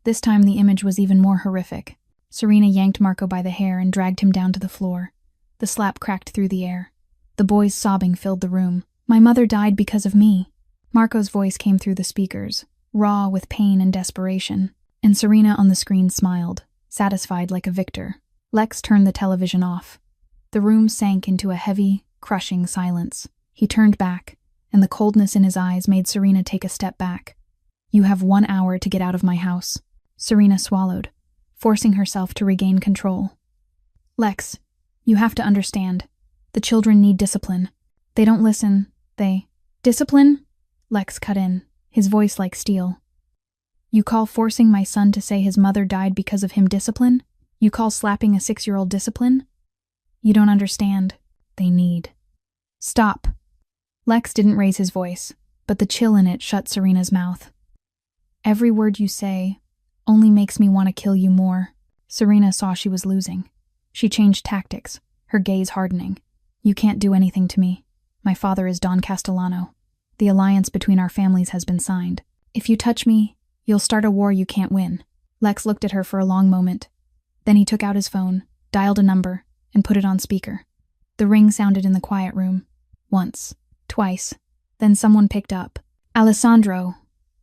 This time the image was even more horrific. Serena yanked Marco by the hair and dragged him down to the floor. The slap cracked through the air. The boys' sobbing filled the room. "My mother died because of me." Marco's voice came through the speakers, raw with pain and desperation, and Serena on the screen smiled, satisfied like a victor. Lex turned the television off. The room sank into a heavy, crushing silence. He turned back, and the coldness in his eyes made Serena take a step back. "You have 1 hour to get out of my house." Serena swallowed, forcing herself to regain control. "Lex, you have to understand. The children need discipline. They don't listen. Discipline?" Lex cut in, his voice like steel. "You call forcing my son to say his mother died because of him discipline? You call slapping a 6-year-old discipline? You don't understand. They need." "Stop." Lex didn't raise his voice, but the chill in it shut Serena's mouth. "Every word you say only makes me want to kill you more." Serena saw she was losing. She changed tactics, her gaze hardening. "You can't do anything to me. My father is Don Castellano. The alliance between our families has been signed. If you touch me, you'll start a war you can't win." Lex looked at her for a long moment. Then he took out his phone, dialed a number, and put it on speaker. The ring sounded in the quiet room. Once, twice, then someone picked up. "Alessandro,"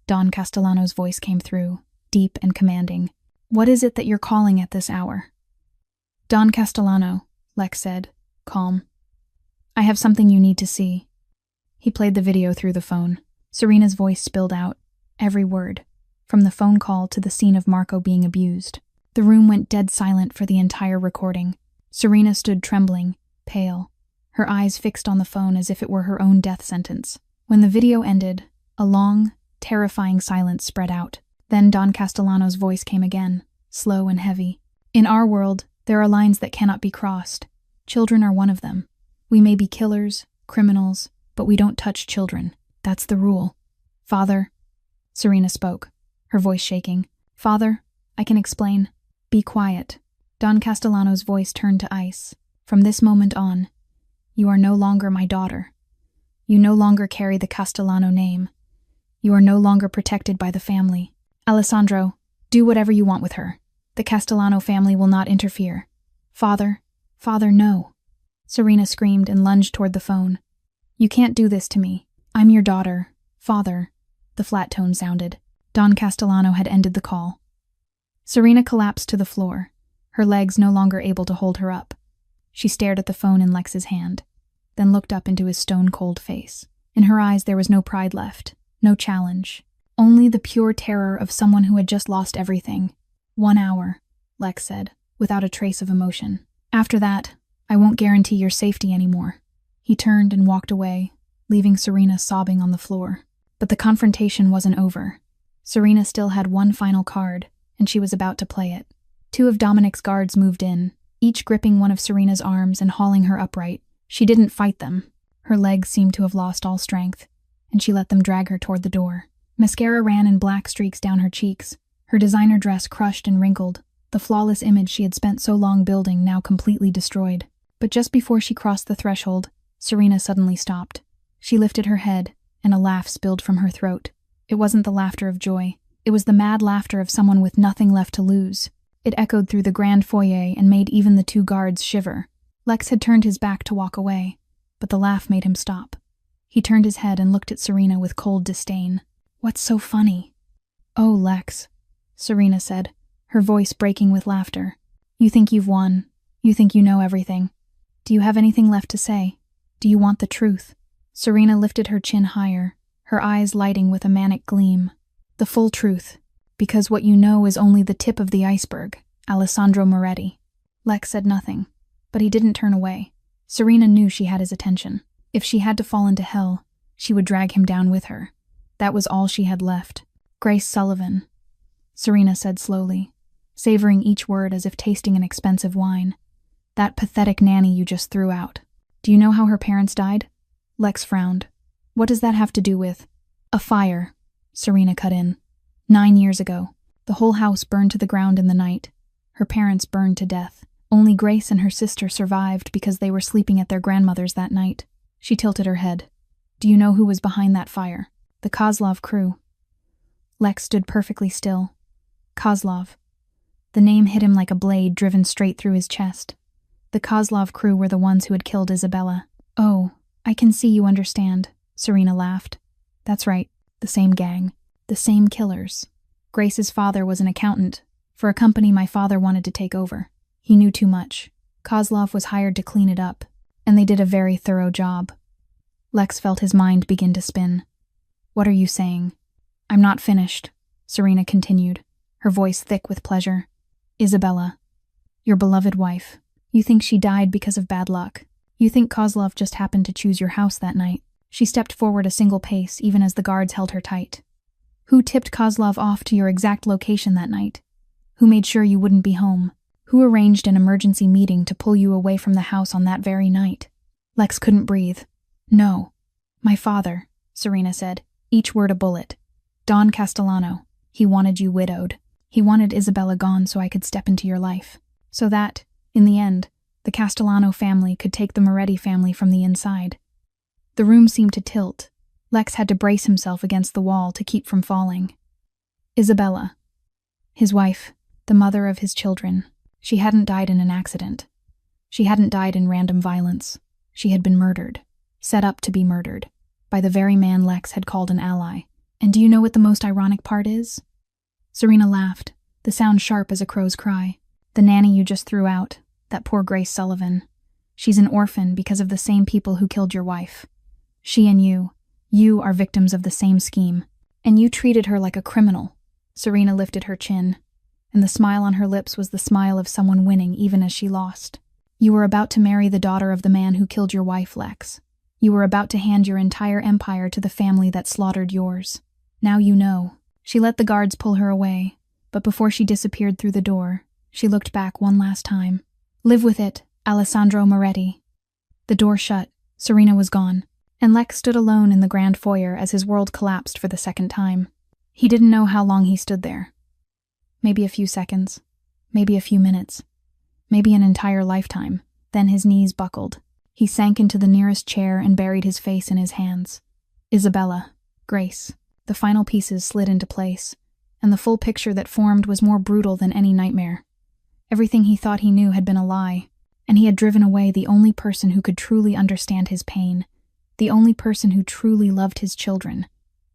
Don Castellano's voice came through, deep and commanding. "What is it that you're calling at this hour?" "Don Castellano," Lex said, calm. "I have something you need to see." He played the video through the phone. Serena's voice spilled out, every word, from the phone call to the scene of Marco being abused. The room went dead silent for the entire recording. Serena stood trembling, pale, her eyes fixed on the phone as if it were her own death sentence. When the video ended, a long, terrifying silence spread out. Then Don Castellano's voice came again, slow and heavy. "In our world, there are lines that cannot be crossed. Children are one of them. We may be killers, criminals, but we don't touch children. That's the rule." "Father," Serena spoke, her voice shaking. "Father, I can explain." "Be quiet." Don Castellano's voice turned to ice. "From this moment on, you are no longer my daughter. You no longer carry the Castellano name. You are no longer protected by the family. Alessandro, do whatever you want with her. The Castellano family will not interfere." Father, no." Serena screamed and lunged toward the phone. "You can't do this to me. I'm your daughter. Father." The flat tone sounded. Don Castellano had ended the call. Serena collapsed to the floor, her legs no longer able to hold her up. She stared at the phone in Lex's hand, then looked up into his stone-cold face. In her eyes there was no pride left, no challenge, only the pure terror of someone who had just lost everything. 1 hour, Lex said, without a trace of emotion. "After that, I won't guarantee your safety anymore." He turned and walked away, leaving Serena sobbing on the floor. But the confrontation wasn't over. Serena still had one final card, and she was about to play it. 2 of Dominic's guards moved in, each gripping one of Serena's arms and hauling her upright. She didn't fight them. Her legs seemed to have lost all strength, and she let them drag her toward the door. Mascara ran in black streaks down her cheeks, her designer dress crushed and wrinkled, the flawless image she had spent so long building now completely destroyed. But just before she crossed the threshold, Serena suddenly stopped. She lifted her head, and a laugh spilled from her throat. It wasn't the laughter of joy. It was the mad laughter of someone with nothing left to lose. It echoed through the grand foyer and made even the 2 guards shiver. Lex had turned his back to walk away, but the laugh made him stop. He turned his head and looked at Serena with cold disdain. "What's so funny?" "Oh, Lex," Serena said, her voice breaking with laughter. "You think you've won. You think you know everything. Do you have anything left to say? Do you want the truth?" Serena lifted her chin higher, her eyes lighting with a manic gleam. "The full truth, Because what you know is only the tip of the iceberg, Alessandro Moretti. Lex said nothing, but he didn't turn away. Serena knew she had his attention. If she had to fall into hell, she would drag him down with her. That was all she had left. Grace Sullivan, Serena said slowly, savoring each word as if tasting an expensive wine. That pathetic nanny you just threw out. Do you know how her parents died? Lex frowned. What does that have to do with? A fire, Serena cut in. 9 years ago. The whole house burned to the ground in the night. Her parents burned to death. Only Grace and her sister survived because they were sleeping at their grandmother's that night. She tilted her head. Do you know who was behind that fire? The Kozlov crew. Lex stood perfectly still. Kozlov. The name hit him like a blade driven straight through his chest. The Kozlov crew were the ones who had killed Isabella. Oh, I can see you understand, Serena laughed. That's right, the same gang, the same killers. Grace's father was an accountant for a company my father wanted to take over. He knew too much. Kozlov was hired to clean it up, and they did a very thorough job. Lex felt his mind begin to spin. What are you saying? I'm not finished, Serena continued, her voice thick with pleasure. Isabella, your beloved wife. You think she died because of bad luck. You think Kozlov just happened to choose your house that night. She stepped forward a single pace, even as the guards held her tight. Who tipped Kozlov off to your exact location that night? Who made sure you wouldn't be home? Who arranged an emergency meeting to pull you away from the house on that very night? Lex couldn't breathe. No. My father, Serena said, each word a bullet. Don Castellano. He wanted you widowed. He wanted Isabella gone so I could step into your life. So that, in the end, the Castellano family could take the Moretti family from the inside. The room seemed to tilt. Lex had to brace himself against the wall to keep from falling. Isabella. His wife, the mother of his children. She hadn't died in an accident. She hadn't died in random violence. She had been murdered. Set up to be murdered. By the very man Lex had called an ally. And do you know what the most ironic part is? Serena laughed, the sound sharp as a crow's cry. The nanny you just threw out, that poor Grace Sullivan. She's an orphan because of the same people who killed your wife. She and you are victims of the same scheme. And you treated her like a criminal. Serena lifted her chin, and the smile on her lips was the smile of someone winning even as she lost. You were about to marry the daughter of the man who killed your wife, Lex. You were about to hand your entire empire to the family that slaughtered yours. Now you know. She let the guards pull her away, but before she disappeared through the door, she looked back one last time. Live with it, Alessandro Moretti. The door shut. Serena was gone, and Lex stood alone in the grand foyer as his world collapsed for the second time. He didn't know how long he stood there. Maybe a few seconds. Maybe a few minutes. Maybe an entire lifetime. Then his knees buckled. He sank into the nearest chair and buried his face in his hands. Isabella. Grace. The final pieces slid into place, and the full picture that formed was more brutal than any nightmare. Everything he thought he knew had been a lie, and he had driven away the only person who could truly understand his pain, the only person who truly loved his children,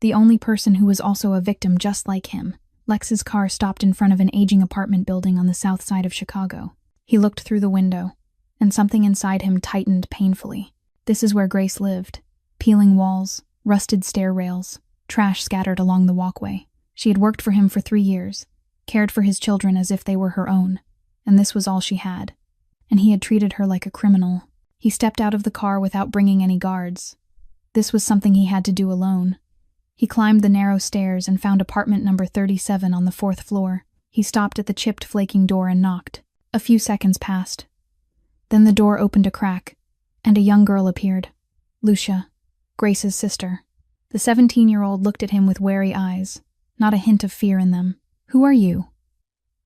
the only person who was also a victim just like him. Lex's car stopped in front of an aging apartment building on the south side of Chicago. He looked through the window, and something inside him tightened painfully. This is where Grace lived. Peeling walls, rusted stair rails, trash scattered along the walkway. She had worked for him for 3 years, cared for his children as if they were her own, and this was all she had. And he had treated her like a criminal. He stepped out of the car without bringing any guards. This was something he had to do alone. He climbed the narrow stairs and found apartment number 37 on the 4th floor. He stopped at the chipped, flaking door and knocked. A few seconds passed. Then the door opened a crack, and a young girl appeared. Lucia, Grace's sister. The 17-year-old looked at him with wary eyes, not a hint of fear in them. Who are you?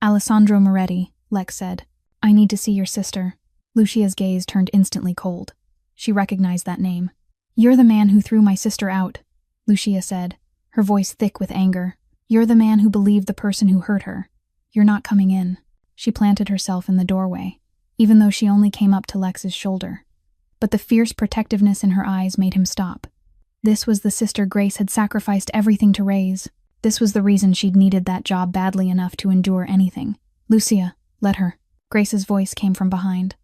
Alessandro Moretti, Lex said. I need to see your sister. Lucia's gaze turned instantly cold. She recognized that name. You're the man who threw my sister out, Lucia said, her voice thick with anger. You're the man who believed the person who hurt her. You're not coming in. She planted herself in the doorway, even though she only came up to Lex's shoulder. But the fierce protectiveness in her eyes made him stop. This was the sister Grace had sacrificed everything to raise. This was the reason she'd needed that job badly enough to endure anything. Lucia, let her. Grace's voice came from behind.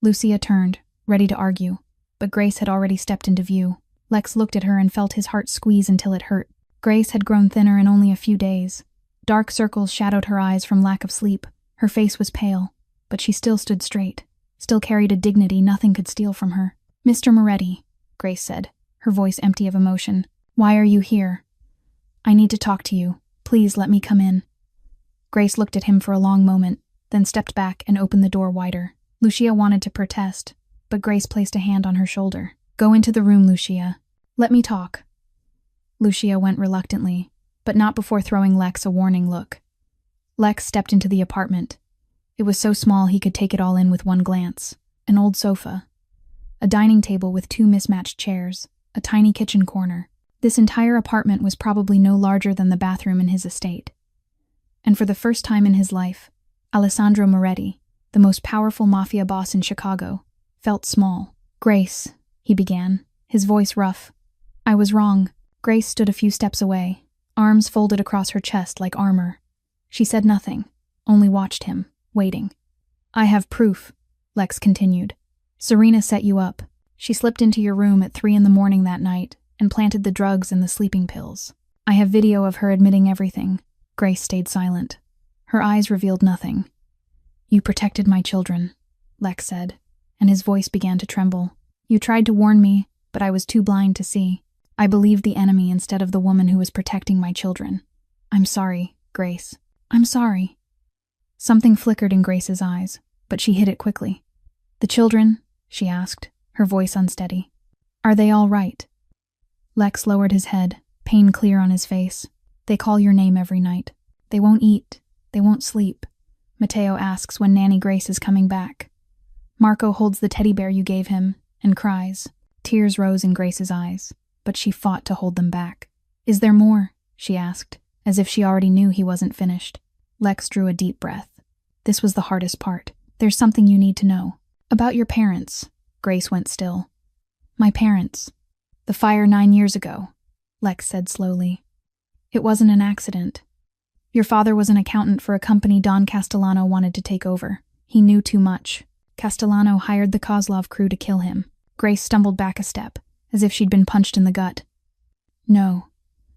Lucia turned, ready to argue, but Grace had already stepped into view. Lex looked at her and felt his heart squeeze until it hurt. Grace had grown thinner in only a few days, Dark circles shadowed her eyes from lack of sleep. Her face was pale, but she still stood straight, still carried a dignity nothing could steal from her. "Mr. Moretti," Grace said, her voice empty of emotion. "Why are you here? I need to talk to you. Please let me come in." Grace looked at him for a long moment, then stepped back and opened the door wider. Lucia wanted to protest, but Grace placed a hand on her shoulder. "Go into the room, Lucia. Let me talk." Lucia went reluctantly, but not before throwing Lex a warning look. Lex stepped into the apartment. It was so small he could take it all in with one glance. An old sofa, a dining table with 2 mismatched chairs, a tiny kitchen corner. This entire apartment was probably no larger than the bathroom in his estate. And for the first time in his life, Alessandro Moretti, the most powerful mafia boss in Chicago, felt small. "Grace," he began, his voice rough. "I was wrong." Grace stood a few steps away, arms folded across her chest like armor. She said nothing, only watched him, waiting. "I have proof," Lex continued. "Serena set you up. She slipped into your room at 3 a.m. that night and planted the drugs and the sleeping pills. I have video of her admitting everything." Grace stayed silent. Her eyes revealed nothing. "You protected my children," Lex said, and his voice began to tremble. "You tried to warn me, but I was too blind to see. I believed the enemy instead of the woman who was protecting my children. I'm sorry, Grace. I'm sorry." Something flickered in Grace's eyes, but she hid it quickly. "The children?" she asked, her voice unsteady. "Are they all right?" Lex lowered his head, pain clear on his face. "They call your name every night. They won't eat. They won't sleep. Matteo asks when Nanny Grace is coming back. Marco holds the teddy bear you gave him and cries." Tears rose in Grace's eyes, but she fought to hold them back. "Is there more?" she asked, as if she already knew he wasn't finished. Lex drew a deep breath. This was the hardest part. "There's something you need to know. About your parents." Grace went still. "My parents. The fire 9 years ago," Lex said slowly. "It wasn't an accident. Your father was an accountant for a company Don Castellano wanted to take over. He knew too much. Castellano hired the Kozlov crew to kill him." Grace stumbled back a step, as if she'd been punched in the gut. "No,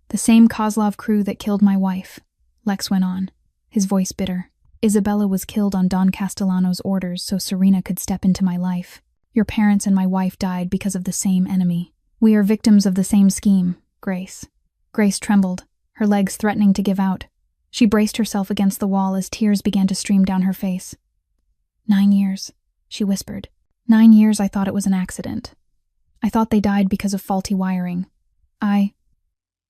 the same Kozlov crew that killed my wife," Lex went on, his voice bitter. "Isabella was killed on Don Castellano's orders so Serena could step into my life. Your parents and my wife died because of the same enemy. We are victims of the same scheme, Grace." Grace trembled, her legs threatening to give out. She braced herself against the wall as tears began to stream down her face. 9 years, she whispered. 9 years I thought it was an accident. I thought they died because of faulty wiring.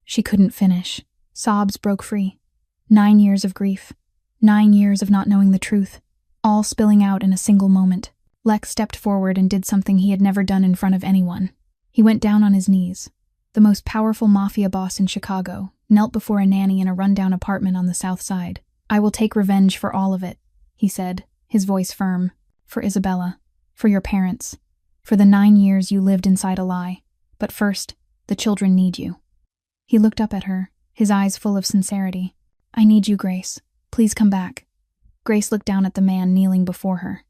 She couldn't finish. Sobs broke free. 9 years of grief. 9 years of not knowing the truth, all spilling out in a single moment. Lex stepped forward and did something he had never done in front of anyone. He went down on his knees. The most powerful mafia boss in Chicago knelt before a nanny in a rundown apartment on the south side. "I will take revenge for all of it," he said, his voice firm. "For Isabella. For your parents. For the 9 years you lived inside a lie. But first, the children need you." He looked up at her, his eyes full of sincerity. "I need you, Grace. Please come back." Grace looked down at the man kneeling before her.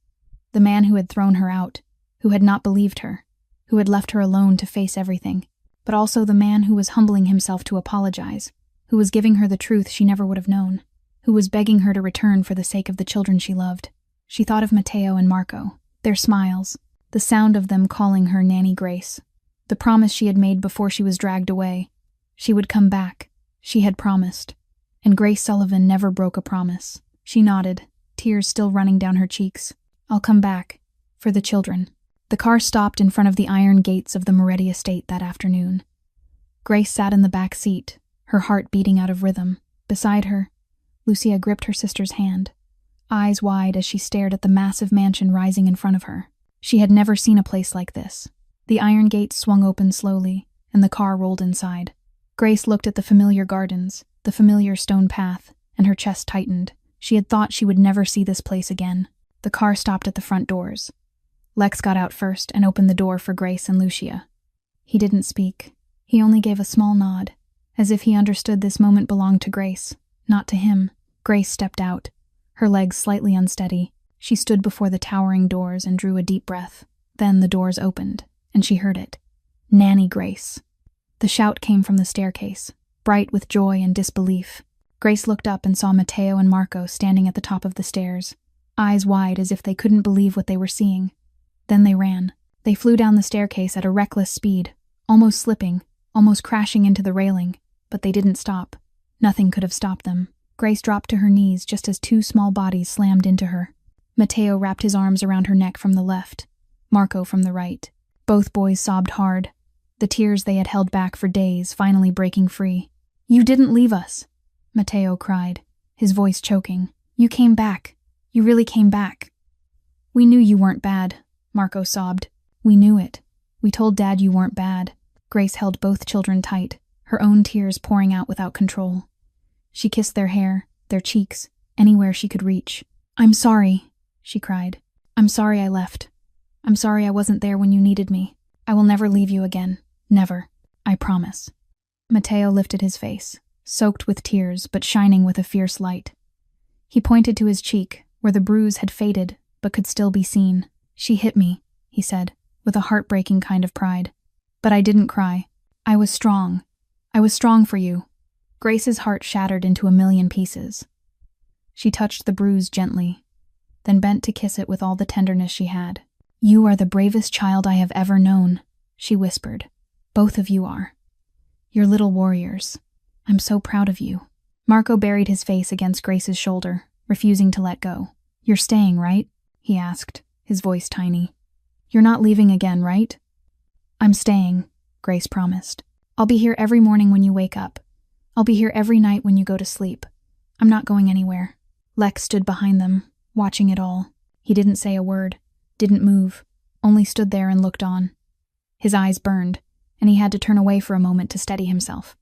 The man who had thrown her out, who had not believed her, who had left her alone to face everything, but also the man who was humbling himself to apologize, who was giving her the truth she never would have known, who was begging her to return for the sake of the children she loved. She thought of Matteo and Marco, their smiles, the sound of them calling her Nanny Grace, the promise she had made before she was dragged away. She would come back. She had promised. And Grace Sullivan never broke a promise. She nodded, tears still running down her cheeks. "I'll come back. For the children." The car stopped in front of the iron gates of the Moretti estate that afternoon. Grace sat in the back seat, her heart beating out of rhythm. Beside her, Lucia gripped her sister's hand, eyes wide as she stared at the massive mansion rising in front of her. She had never seen a place like this. The iron gates swung open slowly, and the car rolled inside. Grace looked at the familiar gardens, the familiar stone path, and her chest tightened. She had thought she would never see this place again. The car stopped at the front doors. Lex got out first and opened the door for Grace and Lucia. He didn't speak. He only gave a small nod, as if he understood this moment belonged to Grace, not to him. Grace stepped out, her legs slightly unsteady. She stood before the towering doors and drew a deep breath. Then the doors opened, and she heard it. Nanny Grace. The shout came from the staircase, bright with joy and disbelief. Grace looked up and saw Matteo and Marco standing at the top of the stairs, eyes wide as if they couldn't believe what they were seeing. Then they ran. They flew down the staircase at a reckless speed, almost slipping, almost crashing into the railing, but they didn't stop. Nothing could have stopped them. Grace dropped to her knees just as two small bodies slammed into her. Matteo wrapped his arms around her neck from the left, Marco from the right. Both boys sobbed hard, the tears they had held back for days finally breaking free. "You didn't leave us," Matteo cried, his voice choking. "You came back. You really came back." "We knew you weren't bad," Marco sobbed. "We knew it. We told Dad you weren't bad." Grace held both children tight, her own tears pouring out without control. She kissed their hair, their cheeks, anywhere she could reach. "I'm sorry," she cried. "I'm sorry I left. I'm sorry I wasn't there when you needed me. I will never leave you again. Never. I promise." Matteo lifted his face, soaked with tears but shining with a fierce light. He pointed to his cheek, where the bruise had faded but could still be seen. "She hit me," he said, with a heartbreaking kind of pride. "But I didn't cry. I was strong. I was strong for you." Grace's heart shattered into a million pieces. She touched the bruise gently, then bent to kiss it with all the tenderness she had. "You are the bravest child I have ever known," she whispered. "Both of you are. You're little warriors. I'm so proud of you." Marco buried his face against Grace's shoulder, refusing to let go. "You're staying, right?" he asked, his voice tiny. "You're not leaving again, right?" "I'm staying," Grace promised. "I'll be here every morning when you wake up. I'll be here every night when you go to sleep. I'm not going anywhere." Lex stood behind them, watching it all. He didn't say a word, didn't move, only stood there and looked on. His eyes burned, and he had to turn away for a moment to steady himself.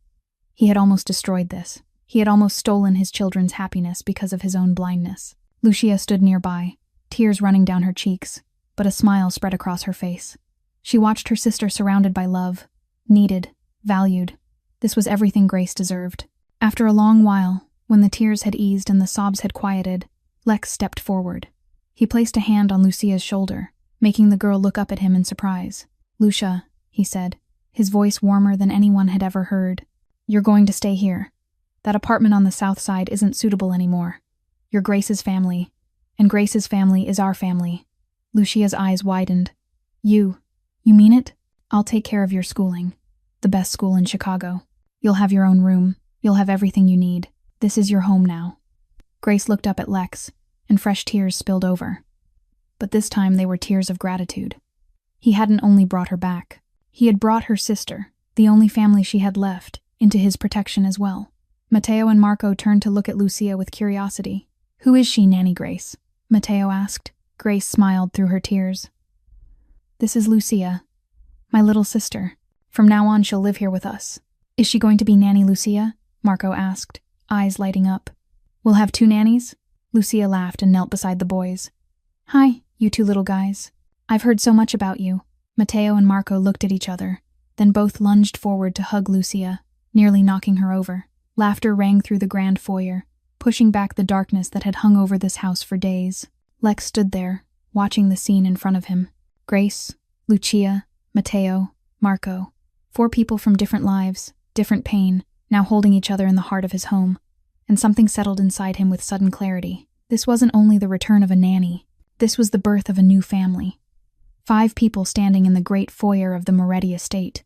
He had almost destroyed this. He had almost stolen his children's happiness because of his own blindness. Lucia stood nearby, tears running down her cheeks, but a smile spread across her face. She watched her sister surrounded by love, needed, valued. This was everything Grace deserved. After a long while, when the tears had eased and the sobs had quieted, Lex stepped forward. He placed a hand on Lucia's shoulder, making the girl look up at him in surprise. "Lucia," he said, his voice warmer than anyone had ever heard. "You're going to stay here. That apartment on the south side isn't suitable anymore. You're Grace's family, and Grace's family is our family." Lucia's eyes widened. You mean it? I'll take care of your schooling. The best school in Chicago. You'll have your own room. You'll have everything you need. This is your home now." Grace looked up at Lex, and fresh tears spilled over. But this time they were tears of gratitude. He hadn't only brought her back. He had brought her sister, the only family she had left, into his protection as well. Matteo and Marco turned to look at Lucia with curiosity. "Who is she, Nanny Grace?" Matteo asked. Grace smiled through her tears. "This is Lucia, my little sister. From now on she'll live here with us." "Is she going to be Nanny Lucia?" Marco asked, eyes lighting up. "We'll have two nannies?" Lucia laughed and knelt beside the boys. "Hi, you two little guys. I've heard so much about you." Matteo and Marco looked at each other, then both lunged forward to hug Lucia, nearly knocking her over. Laughter rang through the grand foyer, pushing back the darkness that had hung over this house for days. Lex stood there, watching the scene in front of him. Grace, Lucia, Matteo, Marco. 4 people from different lives, different pain, now holding each other in the heart of his home. And something settled inside him with sudden clarity. This wasn't only the return of a nanny. This was the birth of a new family. 5 people standing in the great foyer of the Moretti estate.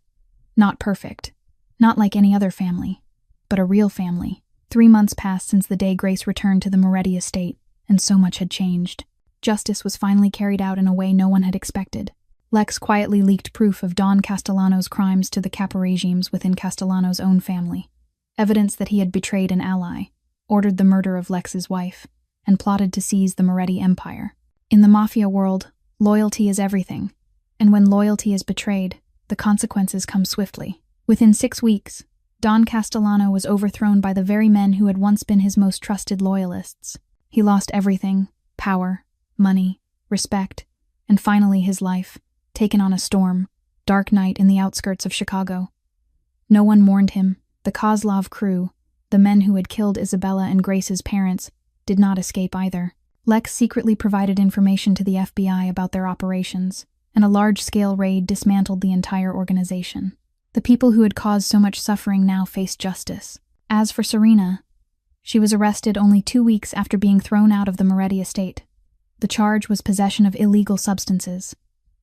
Not perfect. Not like any other family. But a real family. 3 months passed since the day Grace returned to the Moretti estate, and so much had changed. Justice was finally carried out in a way no one had expected. Lex quietly leaked proof of Don Castellano's crimes to the Kappa regimes within Castellano's own family. Evidence that he had betrayed an ally, ordered the murder of Lex's wife, and plotted to seize the Moretti Empire. In the Mafia world, loyalty is everything, and when loyalty is betrayed, the consequences come swiftly. Within 6 weeks, Don Castellano was overthrown by the very men who had once been his most trusted loyalists. He lost everything: power, money, respect, and finally his life, taken on a storm, dark night in the outskirts of Chicago. No one mourned him. The Kozlov crew, the men who had killed Isabella and Grace's parents, did not escape either. Lex secretly provided information to the FBI about their operations, and a large-scale raid dismantled the entire organization. The people who had caused so much suffering now faced justice. As for Serena, She was arrested only 2 weeks after being thrown out of the Moretti estate. The charge was possession of illegal substances,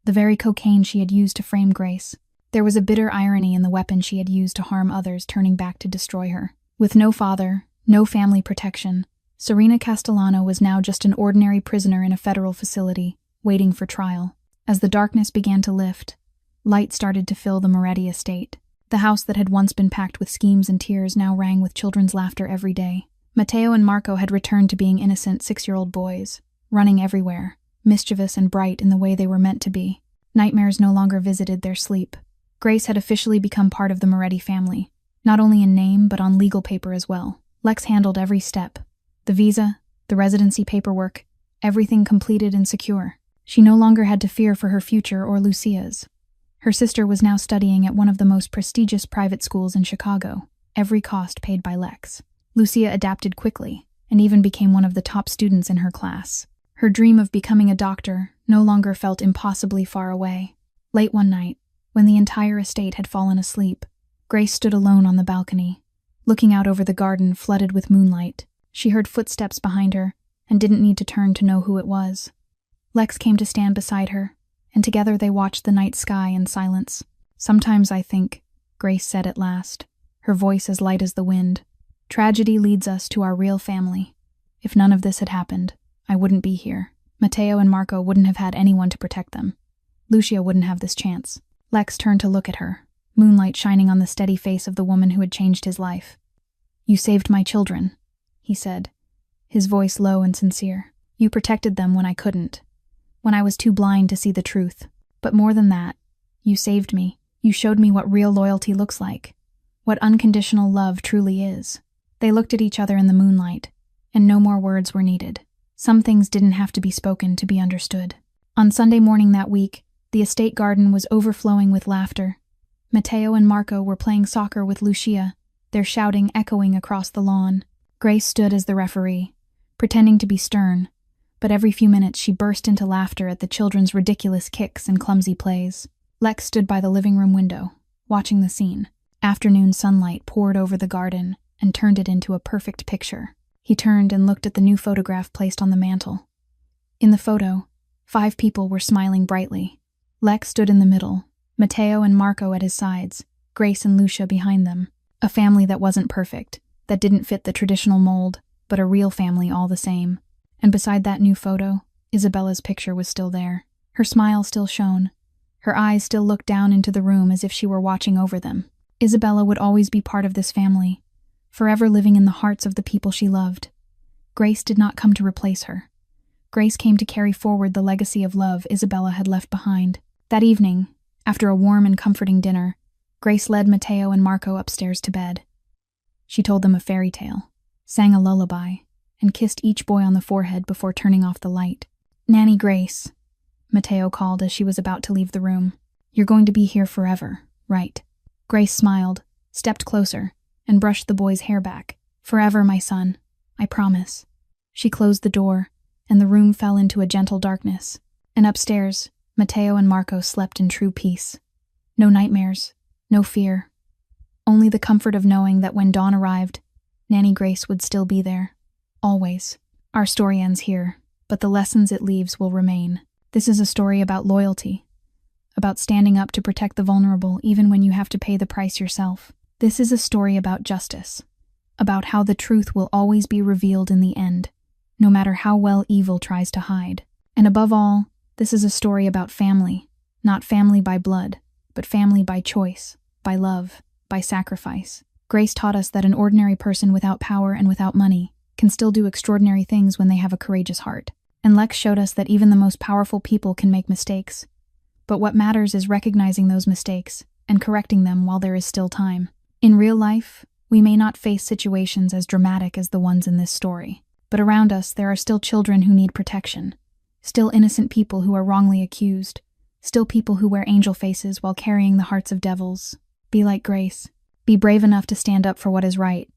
the very cocaine she had used to frame Grace. There was a bitter irony in the weapon she had used to harm others, turning back to destroy her. With no father, no family protection, Serena Castellano was now just an ordinary prisoner in a federal facility, waiting for trial. As the darkness began to lift, light started to fill the Moretti estate. The house that had once been packed with schemes and tears now rang with children's laughter every day. Matteo and Marco had returned to being innocent 6-year-old boys, running everywhere, mischievous and bright in the way they were meant to be. Nightmares no longer visited their sleep. Grace had officially become part of the Moretti family, not only in name but on legal paper as well. Lex handled every step. The visa, the residency paperwork, everything completed and secure. She no longer had to fear for her future or Lucia's. Her sister was now studying at one of the most prestigious private schools in Chicago, every cost paid by Lex. Lucia adapted quickly, and even became one of the top students in her class. Her dream of becoming a doctor no longer felt impossibly far away. Late one night, when the entire estate had fallen asleep, Grace stood alone on the balcony, looking out over the garden flooded with moonlight. She heard footsteps behind her, and didn't need to turn to know who it was. Lex came to stand beside her, and together they watched the night sky in silence. "Sometimes I think," Grace said at last, her voice as light as the wind, "tragedy leads us to our real family. If none of this had happened, I wouldn't be here. Matteo and Marco wouldn't have had anyone to protect them. Lucia wouldn't have this chance." Lex turned to look at her, moonlight shining on the steady face of the woman who had changed his life. "You saved my children," he said, his voice low and sincere. "You protected them when I couldn't, when I was too blind to see the truth. But more than that, you saved me. You showed me what real loyalty looks like, what unconditional love truly is." They looked at each other in the moonlight, and no more words were needed. Some things didn't have to be spoken to be understood. On Sunday morning that week, the estate garden was overflowing with laughter. Matteo and Marco were playing soccer with Lucia, their shouting echoing across the lawn. Grace stood as the referee, pretending to be stern, but every few minutes she burst into laughter at the children's ridiculous kicks and clumsy plays. Lex stood by the living room window, watching the scene. Afternoon sunlight poured over the garden and turned it into a perfect picture. He turned and looked at the new photograph placed on the mantel. In the photo, 5 people were smiling brightly. Lex stood in the middle, Matteo and Marco at his sides, Grace and Lucia behind them. A family that wasn't perfect, that didn't fit the traditional mold, but a real family all the same. And beside that new photo, Isabella's picture was still there. Her smile still shone. Her eyes still looked down into the room as if she were watching over them. Isabella would always be part of this family, forever living in the hearts of the people she loved. Grace did not come to replace her. Grace came to carry forward the legacy of love Isabella had left behind. That evening, after a warm and comforting dinner, Grace led Matteo and Marco upstairs to bed. She told them a fairy tale, sang a lullaby, and kissed each boy on the forehead before turning off the light. "Nanny Grace," Matteo called as she was about to leave the room. "You're going to be here forever, right?" Grace smiled, stepped closer, and brushed the boy's hair back. "Forever, my son, I promise." She closed the door, and the room fell into a gentle darkness. And upstairs, Matteo and Marco slept in true peace. No nightmares, no fear. Only the comfort of knowing that when dawn arrived, Nanny Grace would still be there. Always. Our story ends here, but the lessons it leaves will remain. This is a story about loyalty, about standing up to protect the vulnerable even when you have to pay the price yourself. This is a story about justice, about how the truth will always be revealed in the end, no matter how well evil tries to hide. And above all, this is a story about family, not family by blood, but family by choice, by love, by sacrifice. Grace taught us that an ordinary person without power and without money can still do extraordinary things when they have a courageous heart. And Lex showed us that even the most powerful people can make mistakes. But what matters is recognizing those mistakes and correcting them while there is still time. In real life, we may not face situations as dramatic as the ones in this story, but around us there are still children who need protection, still innocent people who are wrongly accused, still people who wear angel faces while carrying the hearts of devils. Be like Grace. Be brave enough to stand up for what is right,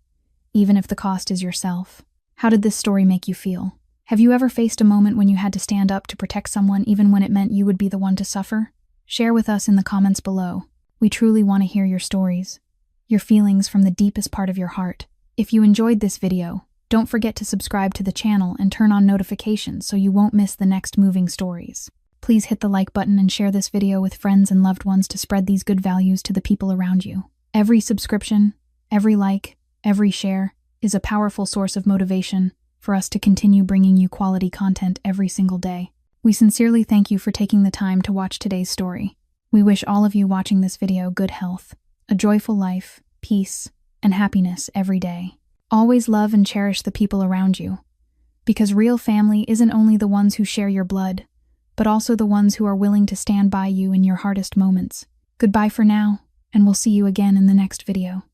even if the cost is yourself. How did this story make you feel? Have you ever faced a moment when you had to stand up to protect someone even when it meant you would be the one to suffer? Share with us in the comments below. We truly want to hear your stories, your feelings from the deepest part of your heart. If you enjoyed this video, Don't forget to subscribe to the channel and turn on notifications so you won't miss the next moving stories. Please hit the like button and share this video with friends and loved ones to spread these good values to the people around you. Every subscription, every like, every share is a powerful source of motivation for us to continue bringing you quality content every single day. We sincerely thank you for taking the time to watch today's story. We wish all of you watching this video good health, a joyful life, peace, and happiness every day. Always love and cherish the people around you, because real family isn't only the ones who share your blood, but also the ones who are willing to stand by you in your hardest moments. Goodbye for now, and we'll see you again in the next video.